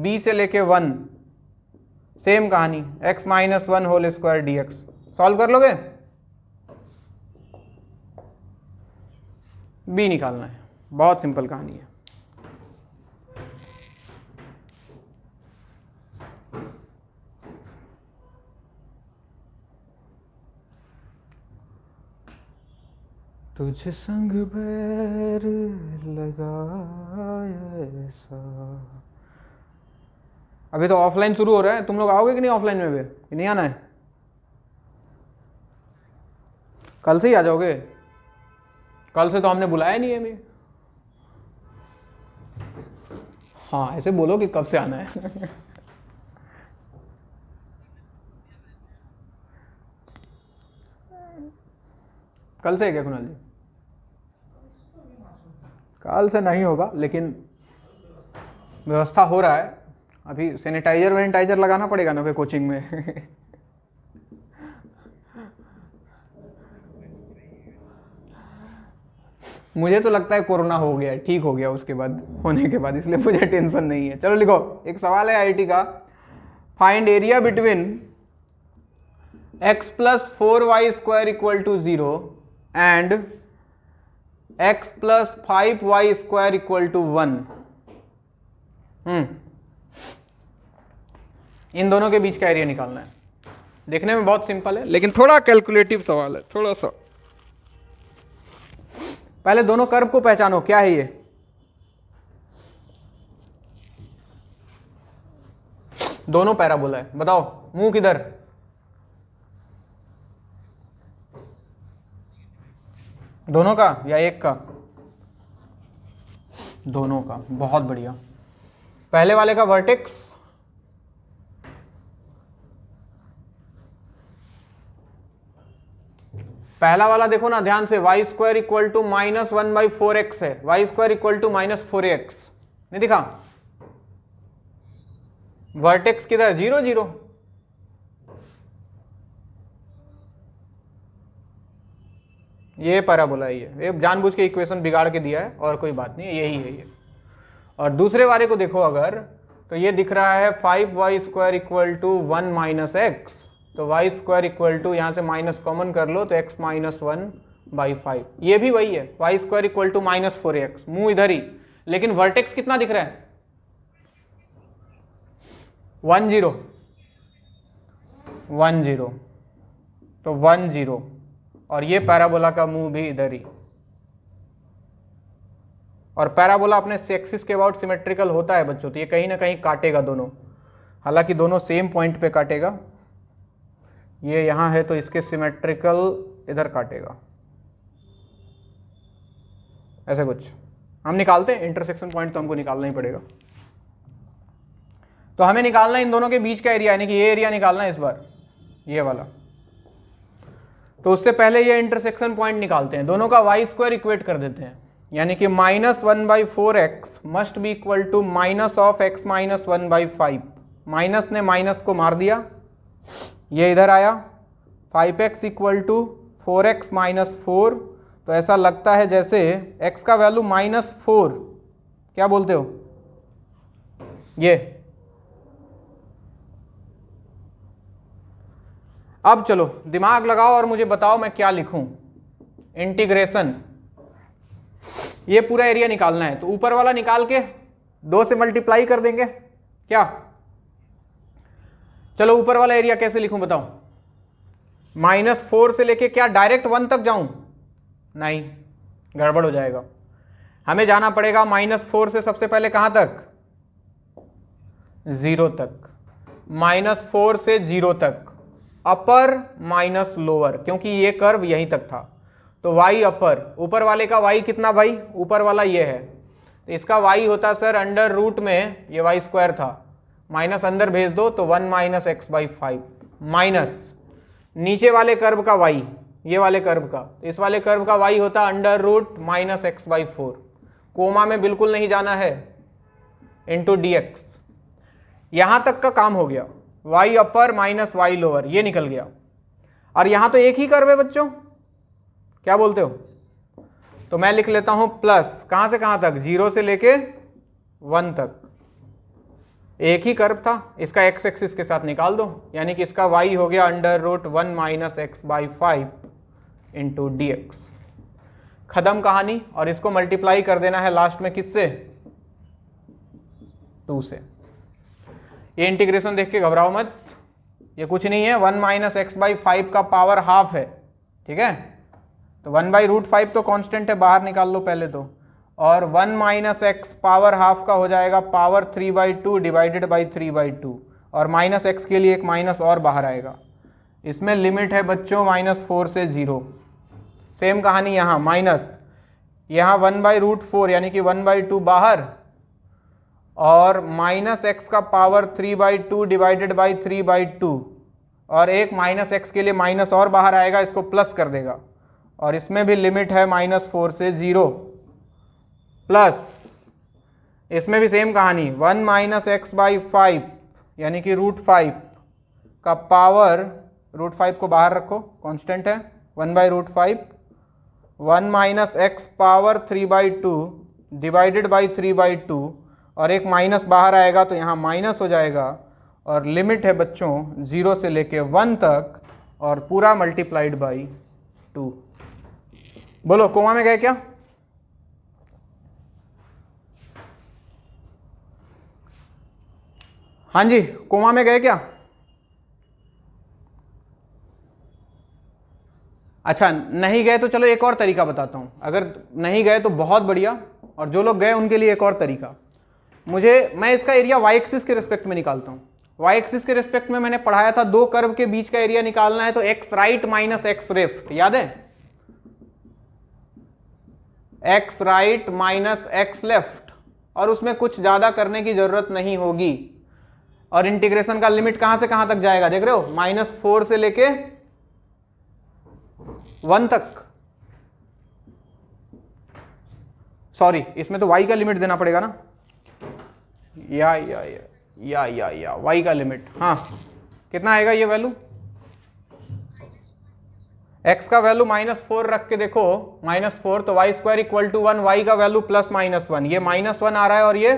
b से लेके 1, सेम कहानी x minus 1 whole square dx। Solve कर लोगे? b निकालना है, बहुत सिंपल कहानी है। तुझे संग बैर लगाया ऐसा। अभी तो ऑफलाइन शुरू हो रहा है, तुम लोग आओगे कि नहीं ऑफलाइन में भी? कि नहीं आना है? कल से ही आ जाओगे? कल से तो हमने बुलाया नहीं है अभी। हाँ ऐसे बोलो कि कब से आना है। कल से है क्या कुणाल जी? कल से नहीं होगा, लेकिन व्यवस्था हो रहा है। अभी सैनिटाइजर वैनिटाइजर लगाना पड़ेगा ना फिर कोचिंग में। मुझे तो लगता है कोरोना हो गया, ठीक हो गया उसके बाद, होने के बाद, इसलिए मुझे टेंशन नहीं है। चलो लिखो, एक सवाल है आईआईटी का, find area between x plus 4y square equal to 0 and x plus 5y square equal to 1। इन दोनों के बीच का एरिया निकालना है। देखने में बहुत सिंपल है, लेकिन थोड़ा कैलकुलेटिव सवाल है, थोड़ा सा। पहले दोनों कर्व को पहचानो, क्या है ये? दोनों पैराबोला है, बताओ मुंह किधर? दोनों का या एक का? दोनों का, बहुत बढ़िया। पहले वाले का वर्टेक्स पहला वाला देखो ना ध्यान से, y square equal to minus 1/4x है, y square equal to minus 4x, नहीं दिखा? वर्टेक्स किधर? 0 0। ये पैराबोला है, ये जानबूझ के इक्वेशन बिगाड़ के दिया है, और कोई बात नहीं, यही है ये। और दूसरे वाले को देखो अगर, तो ये दिख रहा है 5y square equal to 1 minus x, तो y स्क्वायर इक्वल टू, यहां से माइनस कॉमन कर लो तो x माइनस 1/5, ये भी वही है, y square equal to minus 4x, मुंह इधर ही, लेकिन वर्टेक्स कितना दिख रहा है? 1 0 1 0, तो 1 0, और ये पैराबोला का मुंह भी इधर ही। और पैराबोला अपने एक्सिस के अबाउट सिमेट्रिकल होता है बच्चों, तो ये कहीं ना कहीं काटेगा दोनों, हालांकि दोनों सेम पॉइंट पे काटेगा। ये यहां है तो इसके सिमेट्रिकल इधर काटेगा, ऐसा कुछ हम निकालते हैं। इंटरसेक्शन पॉइंट तो हमको निकालना ही पड़ेगा। तो हमें निकालना है इन दोनों के बीच का एरिया, यानी कि ये एरिया निकालना है इस बार, ये वाला। तो उससे पहले ये इंटरसेक्शन पॉइंट निकालते हैं, दोनों का y स्क्वायर इक्वेट कर देते हैं, यानी कि minus 1/4x must be equal to minus of x minus 1/5। Minus ने माइनस को मार दिया, ये इधर आया, 5x equal to 4x minus 4। तो ऐसा लगता है जैसे x का वैल्यू -4, क्या बोलते हो? ये अब चलो दिमाग लगाओ और मुझे बताओ मैं क्या लिखूं। इंटीग्रेशन, ये पूरा एरिया निकालना है, तो ऊपर वाला निकाल के 2 से मल्टीप्लाई कर देंगे क्या? चलो ऊपर वाला एरिया कैसे लिखूं बताओ? -4 से लेके क्या डायरेक्ट 1 तक जाऊं? नहीं, गड़बड़ हो जाएगा। हमें जाना पड़ेगा -4 से सबसे पहले कहां तक? 0 तक। -4 से 0 तक, अपर माइनस लोअर, क्योंकि ये कर्व यहीं तक था। तो y अपर, ऊपर वाले का y कितना भाई? ऊपर वाला ये है, तो इसका y होता सर अंडर रूट में, ये y² था, माइनस अंदर भेज दो तो 1 - x/5 माइनस नीचे वाले कर्व का y, ये वाले कर्व का, इस वाले कर्व का y होता अंडर रूट -x/4, कोमा में बिल्कुल नहीं जाना है, इंटू dx। यहां तक का काम हो गया, y upper minus y lower, ये निकल गया। और यहां तो एक ही कर्व है बच्चों, क्या बोलते हो? तो मैं लिख लेता हूं प्लस, कहां से कहां तक? 0 से लेके 1 तक, एक ही कर्व था, इसका x एक्सिस के साथ निकाल दो, यानी कि इसका y हो गया under root 1 - x/5 into dx। खत्म कहानी। और इसको मल्टीप्लाई कर देना है लास्ट में किससे? 2 से। ये इंटीग्रेशन देख के घबराओ मत, ये कुछ नहीं है, 1 - x/5 का पावर हाफ है, ठीक है? तो 1/√5 तो कांस्टेंट है, बाहर निकाल लो पहले तो, और 1 - x पावर हाफ का हो जाएगा पावर 3/2 डिवाइडेड बाई 3/2, और माइनस x के लिए एक माइनस और बाहर आएगा। इसमें लिमिट है बच्चों -4 से 0। सेम कहानी यहाँ, माइनस, यहाँ 1/√4 यानी कि 1/2 बाहर, और माइनस x का पावर 3/2 डिवाइडेड बाई 3/2, और एक माइनस x के लिए माइनस और बाहर आएगा, इसको प्लस कर देगा। और इसमें भी लिमिट है -4 से 0, प्लस इसमें भी सेम कहानी, 1 - x/5 यानी कि √5 का पावर, √5 को बाहर रखो, कांस्टेंट है, 1/√5, 1 - x पावर 3/2 डिवाइडेड बाई 3/2, और एक माइनस बाहर आएगा तो यहाँ माइनस हो जाएगा। और लिमिट है बच्चों 0 से लेके 1 तक, और पूरा मल्टीप्लाइड बाई 2। बोलो कोमा में गए क्या? हाँ जी, कोमा में गए क्या? अच्छा नहीं गए तो चलो एक और तरीका बताता हूं, अगर नहीं गए तो बहुत बढ़िया, और जो लोग गए उनके लिए एक और तरीका। मैं इसका एरिया y एक्सिस के रिस्पेक्ट में निकालता हूं। y एक्सिस के रिस्पेक्ट में मैंने पढ़ाया था, दो कर्व के बीच का एरिया निकालना है तो x right minus x left, याद है? x right minus x left, और उसमें कुछ ज्यादा करने की जरूरत नहीं होगी। और इंटीग्रेशन का लिमिट कहां से कहां तक जाएगा देख रहे हो? -4 से लेके 1 तक। सॉरी, इसमें तो y का लिमिट देना पड़ेगा ना, या y का लिमिट, हाँ कितना आएगा ये वैल्यू? x का वैल्यू -4 रख के देखो, -4 तो y² इक्वल टू 1, y का वैल्यू +-1, ये -1 आ रहा है और ये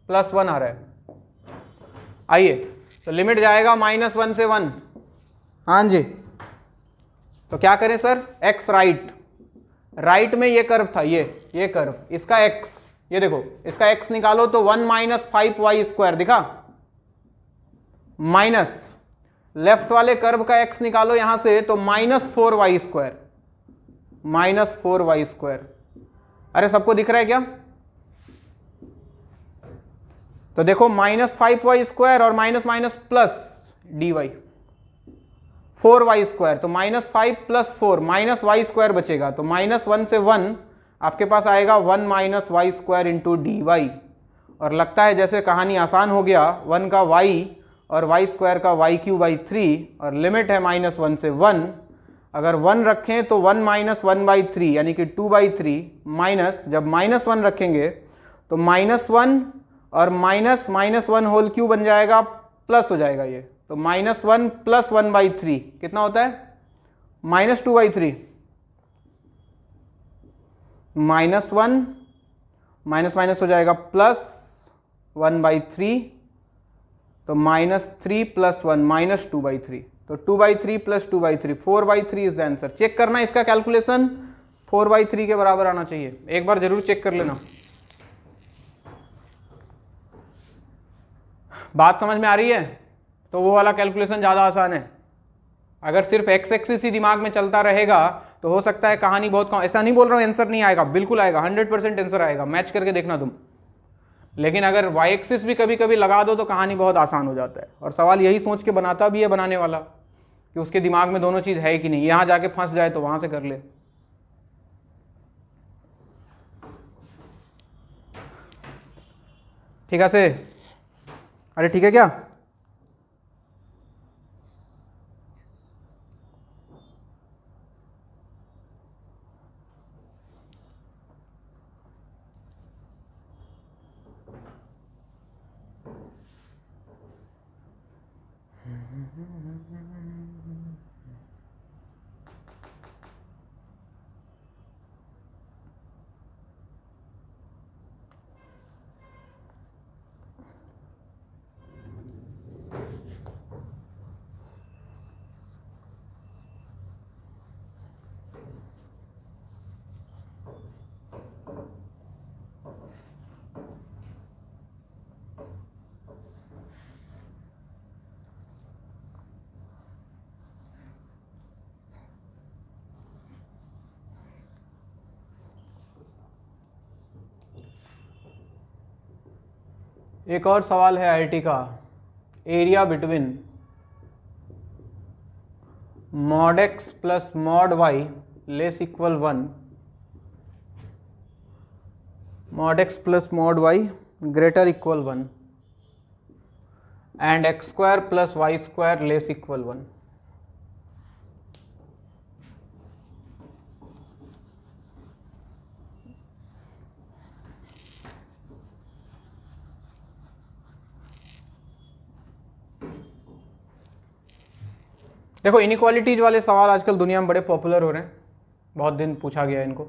+1 आ रहा है। आइए तो लिमिट जाएगा -1 से 1, हाँ जी। तो क्या करें सर? x राइट में ये कर्व था, ये कर्व, इसका x, ये देखो इसका x निकालो तो 1 - 5y² दिखा, माइनस लेफ्ट वाले कर्व का x निकालो यहां से तो -4y², -4y²। अरे सबको दिख रहा है क्या? तो देखो -5y² और minus minus plus dy, 4y² तो -5 + 4 -y² बचेगा, तो -1 से 1 आपके पास आएगा 1 - y² इंटू dy। और लगता है जैसे कहानी आसान हो गया, 1 का y और y² का y³/3, और लिमिट है -1 से 1। अगर 1 रखें तो 1 - 1/3 यानी कि 2/3, माइनस जब -1 रखेंगे तो -1 और -1 होल क्यूब बन जाएगा, प्लस हो जाएगा ये, तो -1 + 1/3 कितना होता है? -2/3, -1 माइनस हो जाएगा +1/3, तो -3 + 1 -2/3, तो 2/3 + 2/3 4/3 इज द आंसर। चेक करना इसका कैलकुलेशन 4/3 के बराबर आना चाहिए, एक बार जरूर चेक कर लेना। बात समझ में आ रही है? तो वो वाला कैलकुलेशन ज़्यादा आसान है। अगर सिर्फ एक्स एक्सिस ही दिमाग में चलता रहेगा तो हो सकता है कहानी बहुत कम, ऐसा नहीं बोल रहा हूँ आंसर नहीं आएगा, बिल्कुल आएगा, 100% आंसर आएगा, मैच करके देखना तुम। लेकिन अगर वाई एक्सिस भी कभी कभी लगा दो तो कहानी बहुत आसान हो जाता है। और सवाल यही सोच के बनाता भी है बनाने वाला कि उसके दिमाग में दोनों चीज़ है कि नहीं, यहाँ जाके फंस जाए तो वहाँ से कर ले। ठीक है से? अरे ठीक है क्या? एक और सवाल है आईआईटी का, area between mod x plus mod y less equal 1, mod x plus mod y greater equal 1 and x square plus y square less equal 1। देखो इनइक्वालिटीज वाले सवाल आजकल दुनिया में बड़े पॉपुलर हो रहे हैं, बहुत दिन पूछा गया है इनको।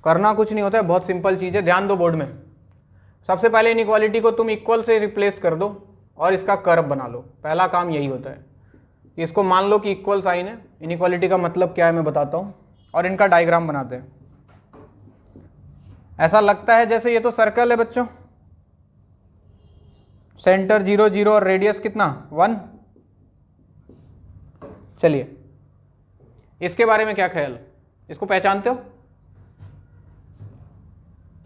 करना कुछ नहीं होता है, बहुत सिंपल चीज़ है, ध्यान दो बोर्ड में। सबसे पहले इनइक्वालिटी को तुम इक्वल से रिप्लेस कर दो और इसका कर्व बना लो, पहला काम यही होता है। इसको मान लो कि इक्वल साइन है। इनइक्वालिटी का मतलब क्या है मैं बताता हूँ और इनका डायग्राम बनाते हैं। ऐसा लगता है जैसे ये तो सर्कल है बच्चों, सेंटर 0 0 और रेडियस कितना 1। चलिए इसके बारे में क्या ख्याल, इसको पहचानते हो?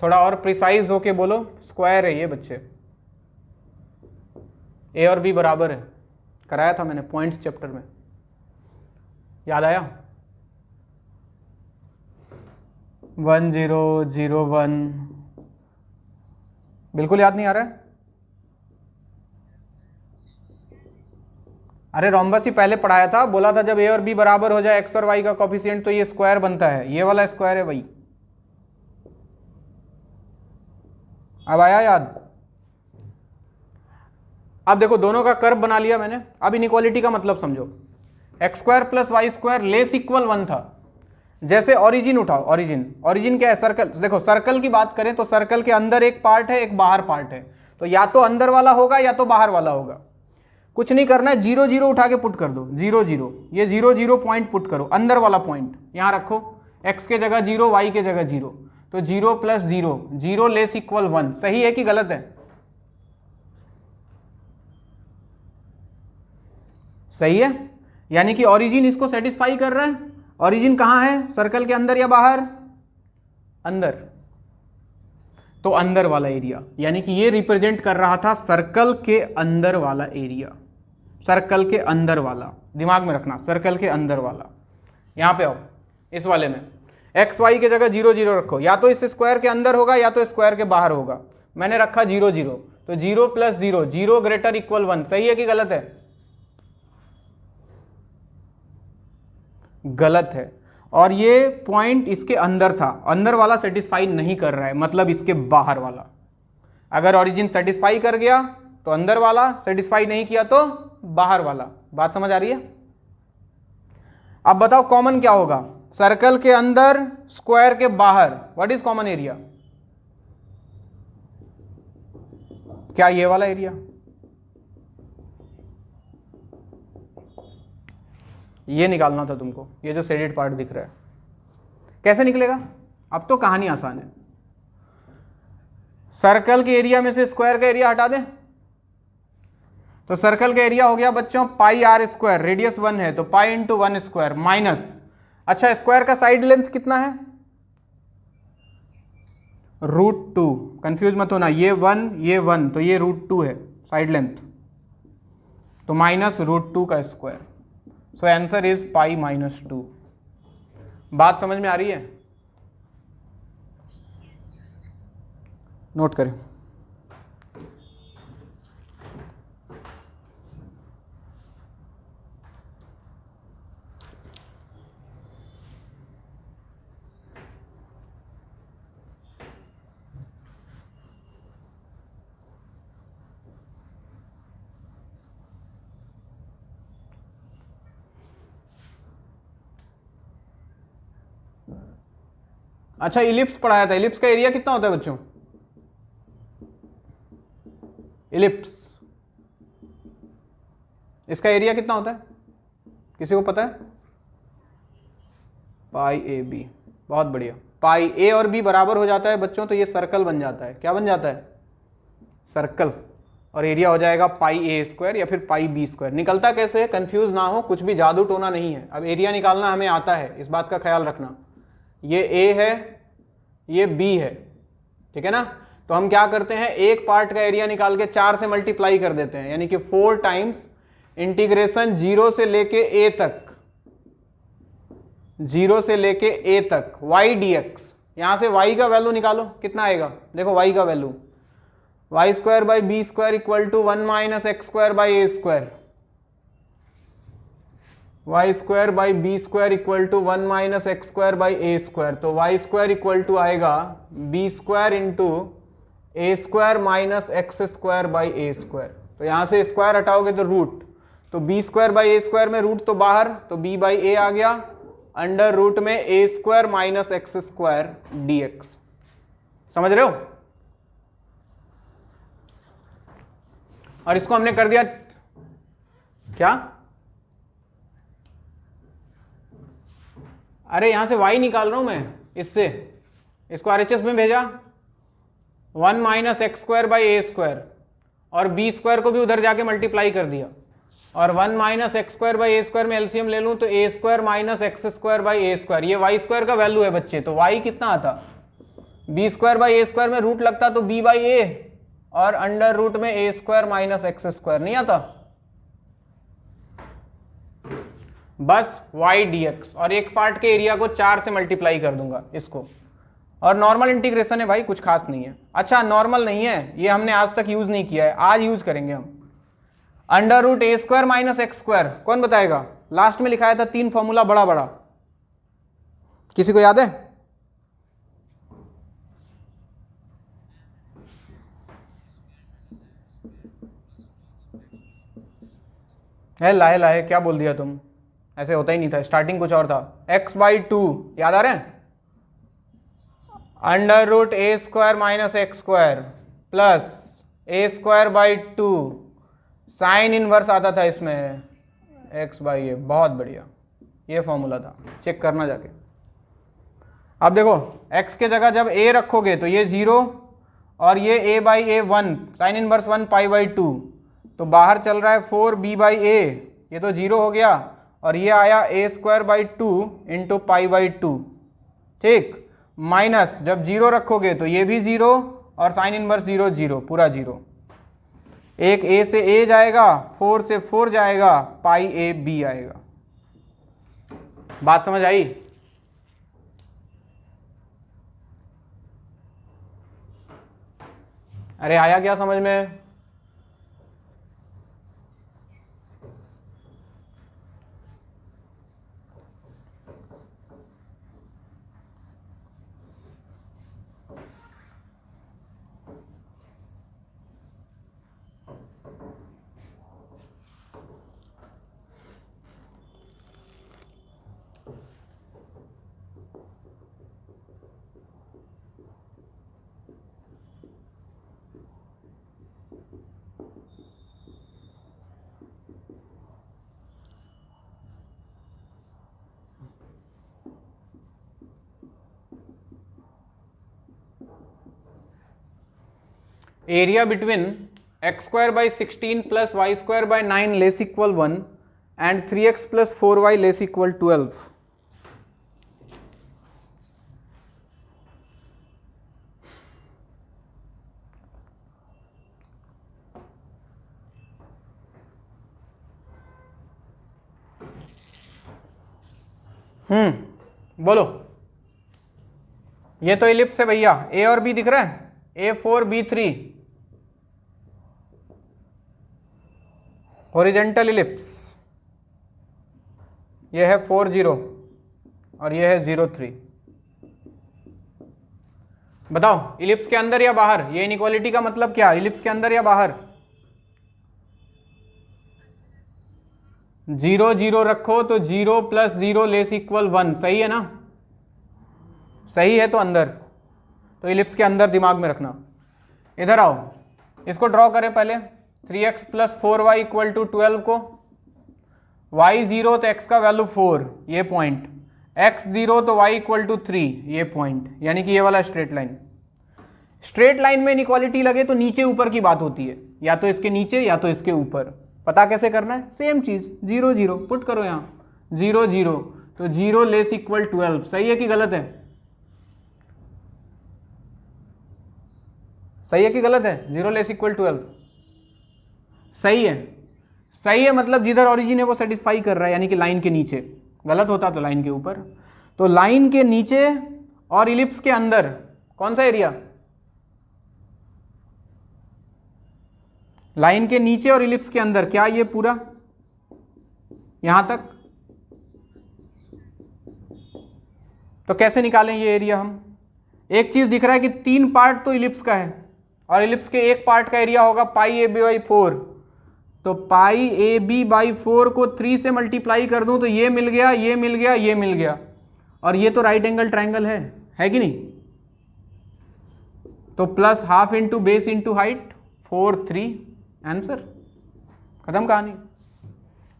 थोड़ा और प्रिसाइज होके बोलो। स्क्वायर है ये बच्चे, ए और बी बराबर है, कराया था मैंने पॉइंट्स चैप्टर में, याद आया? 1 0 0 1, बिल्कुल याद नहीं आ रहा है? अरे रोम्बस ही पहले पढ़ाया था, बोला था जब ए और बी बराबर हो जाए एक्स और वाई का कोफिशिएंट तो ये स्क्वायर बनता है, ये वाला स्क्वायर है भाई। अब आया याद? अब देखो दोनों का कर्व बना लिया मैंने। अब इनइक्वालिटी का मतलब समझो, x square plus y square less equal 1 था। जैसे ओरिजिन उठाओ, ओरिजिन क्या है? सर्कल। देखो सर्कल की बात करें तो सर्कल के अंदर एक पार्ट है, एक बाहर पार्ट है, तो या तो अंदर वाला होगा या तो बाहर वाला होगा। कुछ नहीं करना है, 0 0 उठा के पुट कर दो, 0 0, ये 0 0 पॉइंट पुट करो, अंदर वाला पॉइंट यहां रखो, x के जगह 0 y के जगह 0, तो 0 प्लस 0 0 लेस इक्वल 1। सही है कि गलत है? सही है, यानी कि ओरिजिन इसको सेटिस्फाई कर रहा है। ओरिजिन कहां है, सर्कल के अंदर या बाहर? अंदर, तो अंदर वाला एरिया, यानी कि ये रिप्रेजेंट कर रहा था सर्कल के अंदर वाला एरिया, सर्कल के अंदर वाला, दिमाग में रखना, सर्कल के अंदर वाला। यहां पे आओ, इस वाले में एक्स वाई के जगह 0 0 रखो, या तो इस स्क्वायर के अंदर होगा या तो स्क्वायर के बाहर होगा। मैंने रखा 0 0, तो 0 प्लस 0 0 ग्रेटर इक्वल 1। सही है कि गलत है? गलत है। और ये पॉइंट इसके अंदर था, अंदर वाला सेटिस्फाई नहीं कर रहा है, मतलब इसके बाहर वाला। अगर ओरिजिन सेटिस्फाई कर गया तो अंदर वाला, सेटिस्फाई नहीं किया तो बाहर वाला। बात समझ आ रही है? अब बताओ कॉमन क्या होगा, सर्कल के अंदर, स्क्वायर के बाहर, व्हाट इज कॉमन एरिया? क्या ये वाला एरिया? ये निकालना था तुमको, ये जो शेडेड पार्ट दिख रहा है। कैसे निकलेगा? अब तो कहानी आसान है। सर्कल के एरिया में से स्क्वायर का एरिया हटा दें, तो सर्कल का एरिया हो गया बच्चों पाई आर स्क्वायर, रेडियस 1 है तो पाई इंटू 1 स्क्वायर माइनस, अच्छा स्क्वायर का साइड लेंथ कितना है, √2, कंफ्यूज मत होना, ये 1 तो ये √2 है साइड लेंथ, तो माइनस √2 का square, so answer is pi -2। बात समझ में आ रही है, नोट करें। अच्छा इलिप्स पढ़ाया था, इलिप्स का एरिया कितना होता है बच्चों, इलिप्स इसका एरिया कितना होता है, किसी को पता है, पाई ए बी, बहुत बढ़िया, पाई ए और बी बराबर हो जाता है बच्चों तो ये सर्कल बन जाता है, क्या बन जाता है, सर्कल, और एरिया हो जाएगा पाई ए स्क्वायर या फिर पाई बी स्क्वायर। निकलता कैसे है, कंफ्यूज ना हो, कुछ भी जादू टोना नहीं है, अब एरिया निकालना हमें आता है, इस बात का ख्याल रखना, ये ए है ये बी है, ठीक है ना, तो हम क्या करते हैं एक पार्ट का एरिया निकाल के 4 से मल्टीप्लाई कर देते हैं, यानी कि 4 टाइम्स इंटीग्रेशन 0 से लेके ए तक, 0 से लेके ए तक y dx, यहां से y का वैल्यू निकालो कितना आएगा, देखो y का value y square by b square equal to 1 minus x square by a square, y square by b square equal to 1 minus x square by a square, तो वाई स्क्वायर इक्वल टू आएगा b square into a square minus x square by a square, तो यहां से स्क्वायर हटाओगे तो रूट, तो b square by a square में रूट तो बाहर, तो बी बाई ए आ गया, अंडर रूट में a square minus x square d x, समझ रहे हो, और इसको हमने कर दिया क्या, अरे यहां से y निकाल रहा हूं मैं, इससे इसको RHS में भेजा, 1 minus x square by a square, और बी स्क्वायर को भी उधर जाके मल्टीप्लाई कर दिया, और 1 minus x square by a square में एलसीएम ले लूं तो a square minus x square by a square, ये वाई स्क्वायर का वैल्यू है बच्चे, तो y कितना आता, b square by a square में रूट लगता तो b बाई ए, और अंडर रूट में a square minus x square, नहीं आता, बस y dx, और एक पार्ट के एरिया को 4 से मल्टीप्लाई कर दूंगा इसको, और नॉर्मल इंटीग्रेशन है भाई, कुछ खास नहीं है, अच्छा नॉर्मल नहीं है, ये हमने आज तक यूज नहीं किया है, आज यूज करेंगे हम, under root a square minus x square, कौन बताएगा, लास्ट में लिखाया था 3 फॉर्मूला बड़ा बड़ा, किसी को याद है लाहे लाहे क्या बोल दिया तुम, ऐसे होता ही नहीं था, स्टार्टिंग कुछ और था, x बाई 2 याद आ रहे हैं, under root a square minus x square plus a square by 2, sine inverse आता था इसमें x बाई ए, बहुत बढ़िया, ये फॉर्मूला था, चेक करना जाके। अब देखो x के जगह जब a रखोगे तो ये 0 और ये a by A 1, sine inverse 1 pi by 2, तो बाहर चल रहा है 4 b बाई ए, ये तो 0 हो गया, और ये आया a square by 2 into pi by 2, ठीक, माइनस जब 0 रखोगे तो ये भी 0 और साइन इनवर्स 0 0 पूरा 0, एक a से a जाएगा, 4 से 4 जाएगा, पाई ए बी आएगा, बात समझ आई, अरे आया क्या समझ में, area between x square by 16 plus y square by 9 less equal 1 and 3x plus 4y less equal 12। बोलो। ये तो इलिप्स है भैया, ए और बी दिख रहा है, A4 B3 हॉरिजेंटल इलिप्स, ये है 4 0 और ये है 0 3। बताओ इलिप्स के अंदर या बाहर? ये इनइक्वालिटी का मतलब क्या, इलिप्स के अंदर या बाहर? 0 0 रखो तो 0 प्लस 0 लेस इक्वल 1, सही है ना? सही है तो अंदर, तो इलिप्स के अंदर दिमाग में रखना। इधर आओ, इसको ड्रॉ करें पहले। 3x plus 4y equal to 12 को, y 0 तो x का वैल्यू 4, ये पॉइंट, x 0 तो y इक्वल टू 3, ये पॉइंट, यानी कि ये वाला स्ट्रेट लाइन। स्ट्रेट लाइन में इनइक्वालिटी लगे तो नीचे ऊपर की बात होती है, या तो इसके नीचे या तो इसके ऊपर। पता कैसे करना है? सेम चीज, 0 0 पुट करो यहाँ, 0 0 तो 0 लेस इक्वल 12, सही है कि गलत है? सही है कि गलत है? 0 लेस इक्वल 12 सही है। सही है मतलब जिधर ओरिजिन है वो सेटिस्फाई कर रहा है, यानी कि लाइन के नीचे। गलत होता तो लाइन के ऊपर। तो लाइन के नीचे और इलिप्स के अंदर कौन सा एरिया? लाइन के नीचे और इलिप्स के अंदर, क्या ये पूरा यहां तक? तो कैसे निकालें ये एरिया हम? एक चीज दिख रहा है कि 3 पार्ट तो इलिप्स का है और इलिप्स के एक पार्ट का एरिया होगा पाई ए बी बाई 4। तो पाई ए बी बाई 4 को 3 से मल्टीप्लाई कर दूं तो ये मिल गया, ये मिल गया, ये मिल गया, और ये तो राइट एंगल ट्राइंगल है कि नहीं? तो plus half into base into height, 4 3, answer खत्म कहानी।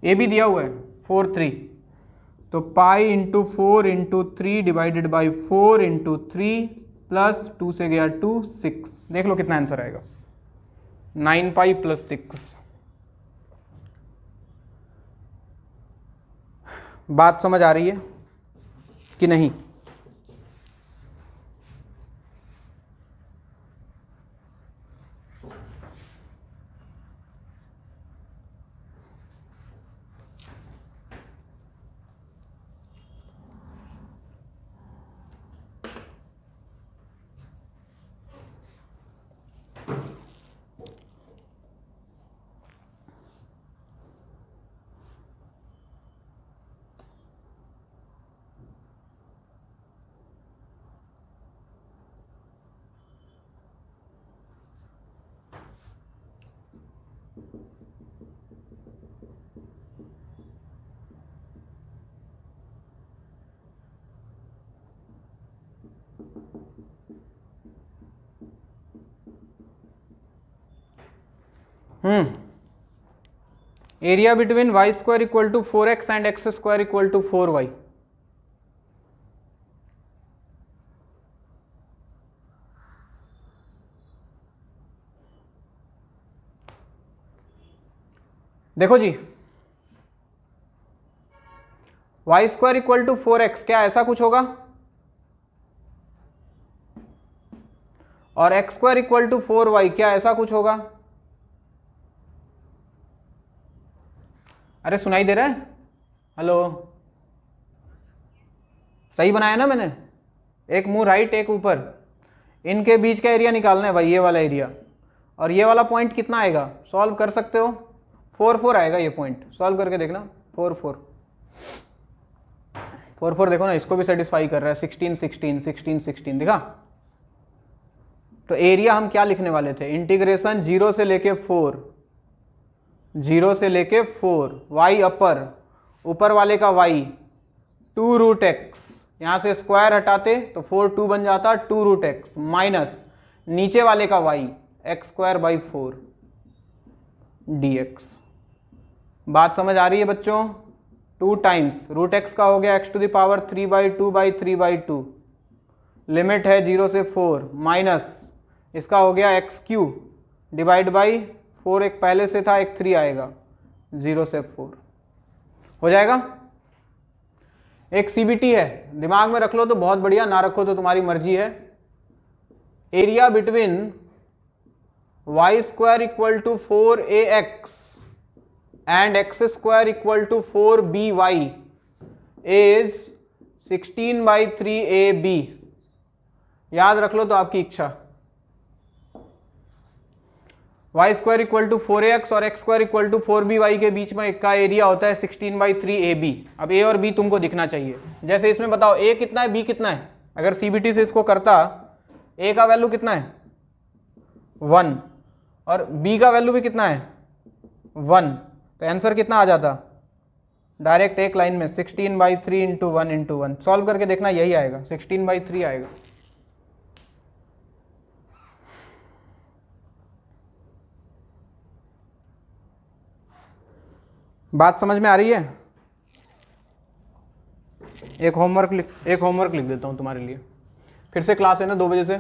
ए भी दिया हुआ है 4 3, तो pi into 4 into 3 divided by 4 into 3 plus 2 से गया 2 6। देख लो कितना आंसर आएगा, 9 पाई प्लस 6। बात समझ आ रही है कि नहीं? Area between y square equal to 4x and x square equal to 4y। देखो जी, y square equal to 4x, क्या ऐसा कुछ होगा? और x square equal to 4y, क्या ऐसा कुछ होगा? अरे सुनाई दे रहा है? हेलो, सही बनाया ना मैंने? एक मुंह राइट एक ऊपर, इनके बीच का एरिया निकालना है भाई, ये वाला एरिया। और ये वाला पॉइंट कितना आएगा? सॉल्व कर सकते हो, 4 4 आएगा ये पॉइंट, सॉल्व करके देखना। 4 4 4 4 देखो ना, इसको भी सेटिस्फाई कर रहा है। 16 16 16 16 दिखा। तो एरिया हम क्या लिखने वाले थे? इंटीग्रेशन 0 से लेके 4, 0 से लेके 4, y अपर, ऊपर वाले का y 2 रूट एक्स, यहां से स्क्वायर हटाते तो 4 2 बन जाता, 2 रूट एक्स, माइनस नीचे वाले का y x square by 4 dx। बात समझ आ रही है बच्चों? 2 टाइम्स रूट एक्स का हो गया x to the power 3/2/3/2, limit है 0 से 4, माइनस इसका हो गया x क्यू डिवाइड बाई 4 एक पहले से था, एक 3 आएगा, 0 से 4 हो जाएगा। एक CBT है, दिमाग में रख लो तो बहुत बढ़िया, ना रखो तो तुम्हारी मर्जी है। Area between y square equal to 4ax and x square equal to 4by is 16/3ab। याद रख लो तो आपकी इच्छा। y square equal to 4ax और x square equal to 4by के बीच में का एरिया होता है 16/3ab। अब a और b तुमको दिखना चाहिए। जैसे इसमें बताओ a कितना है, b कितना है। अगर CBT से इसको करता, a का वैल्यू कितना है 1 और b का वैल्यू भी कितना है 1, तो आंसर कितना आ जाता डायरेक्ट एक लाइन में 16/3 इंटू 1 इंटू 1। सॉल्व करके देखना, यही आएगा 16/3 आएगा। बात समझ में आ रही है। एक होमवर्क लिख देता हूं तुम्हारे लिए। फिर से क्लास है ना 2 बजे से।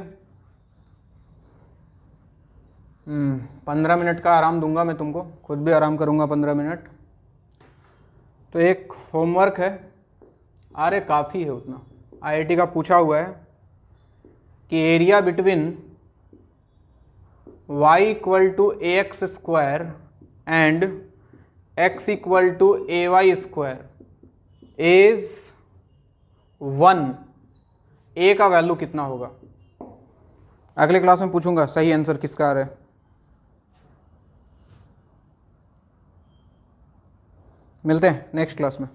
15 मिनट का आराम दूंगा मैं तुमको, खुद भी आराम करूंगा 15 मिनट। तो एक होमवर्क है, अरे काफ़ी है उतना, IIT का पूछा हुआ है कि area between y equal to ax square and x equal to ay square is 1, a का वैल्यू कितना होगा। अगले क्लास में पूछूंगा सही आंसर किसका आ रहा है। मिलते हैं नेक्स्ट क्लास में।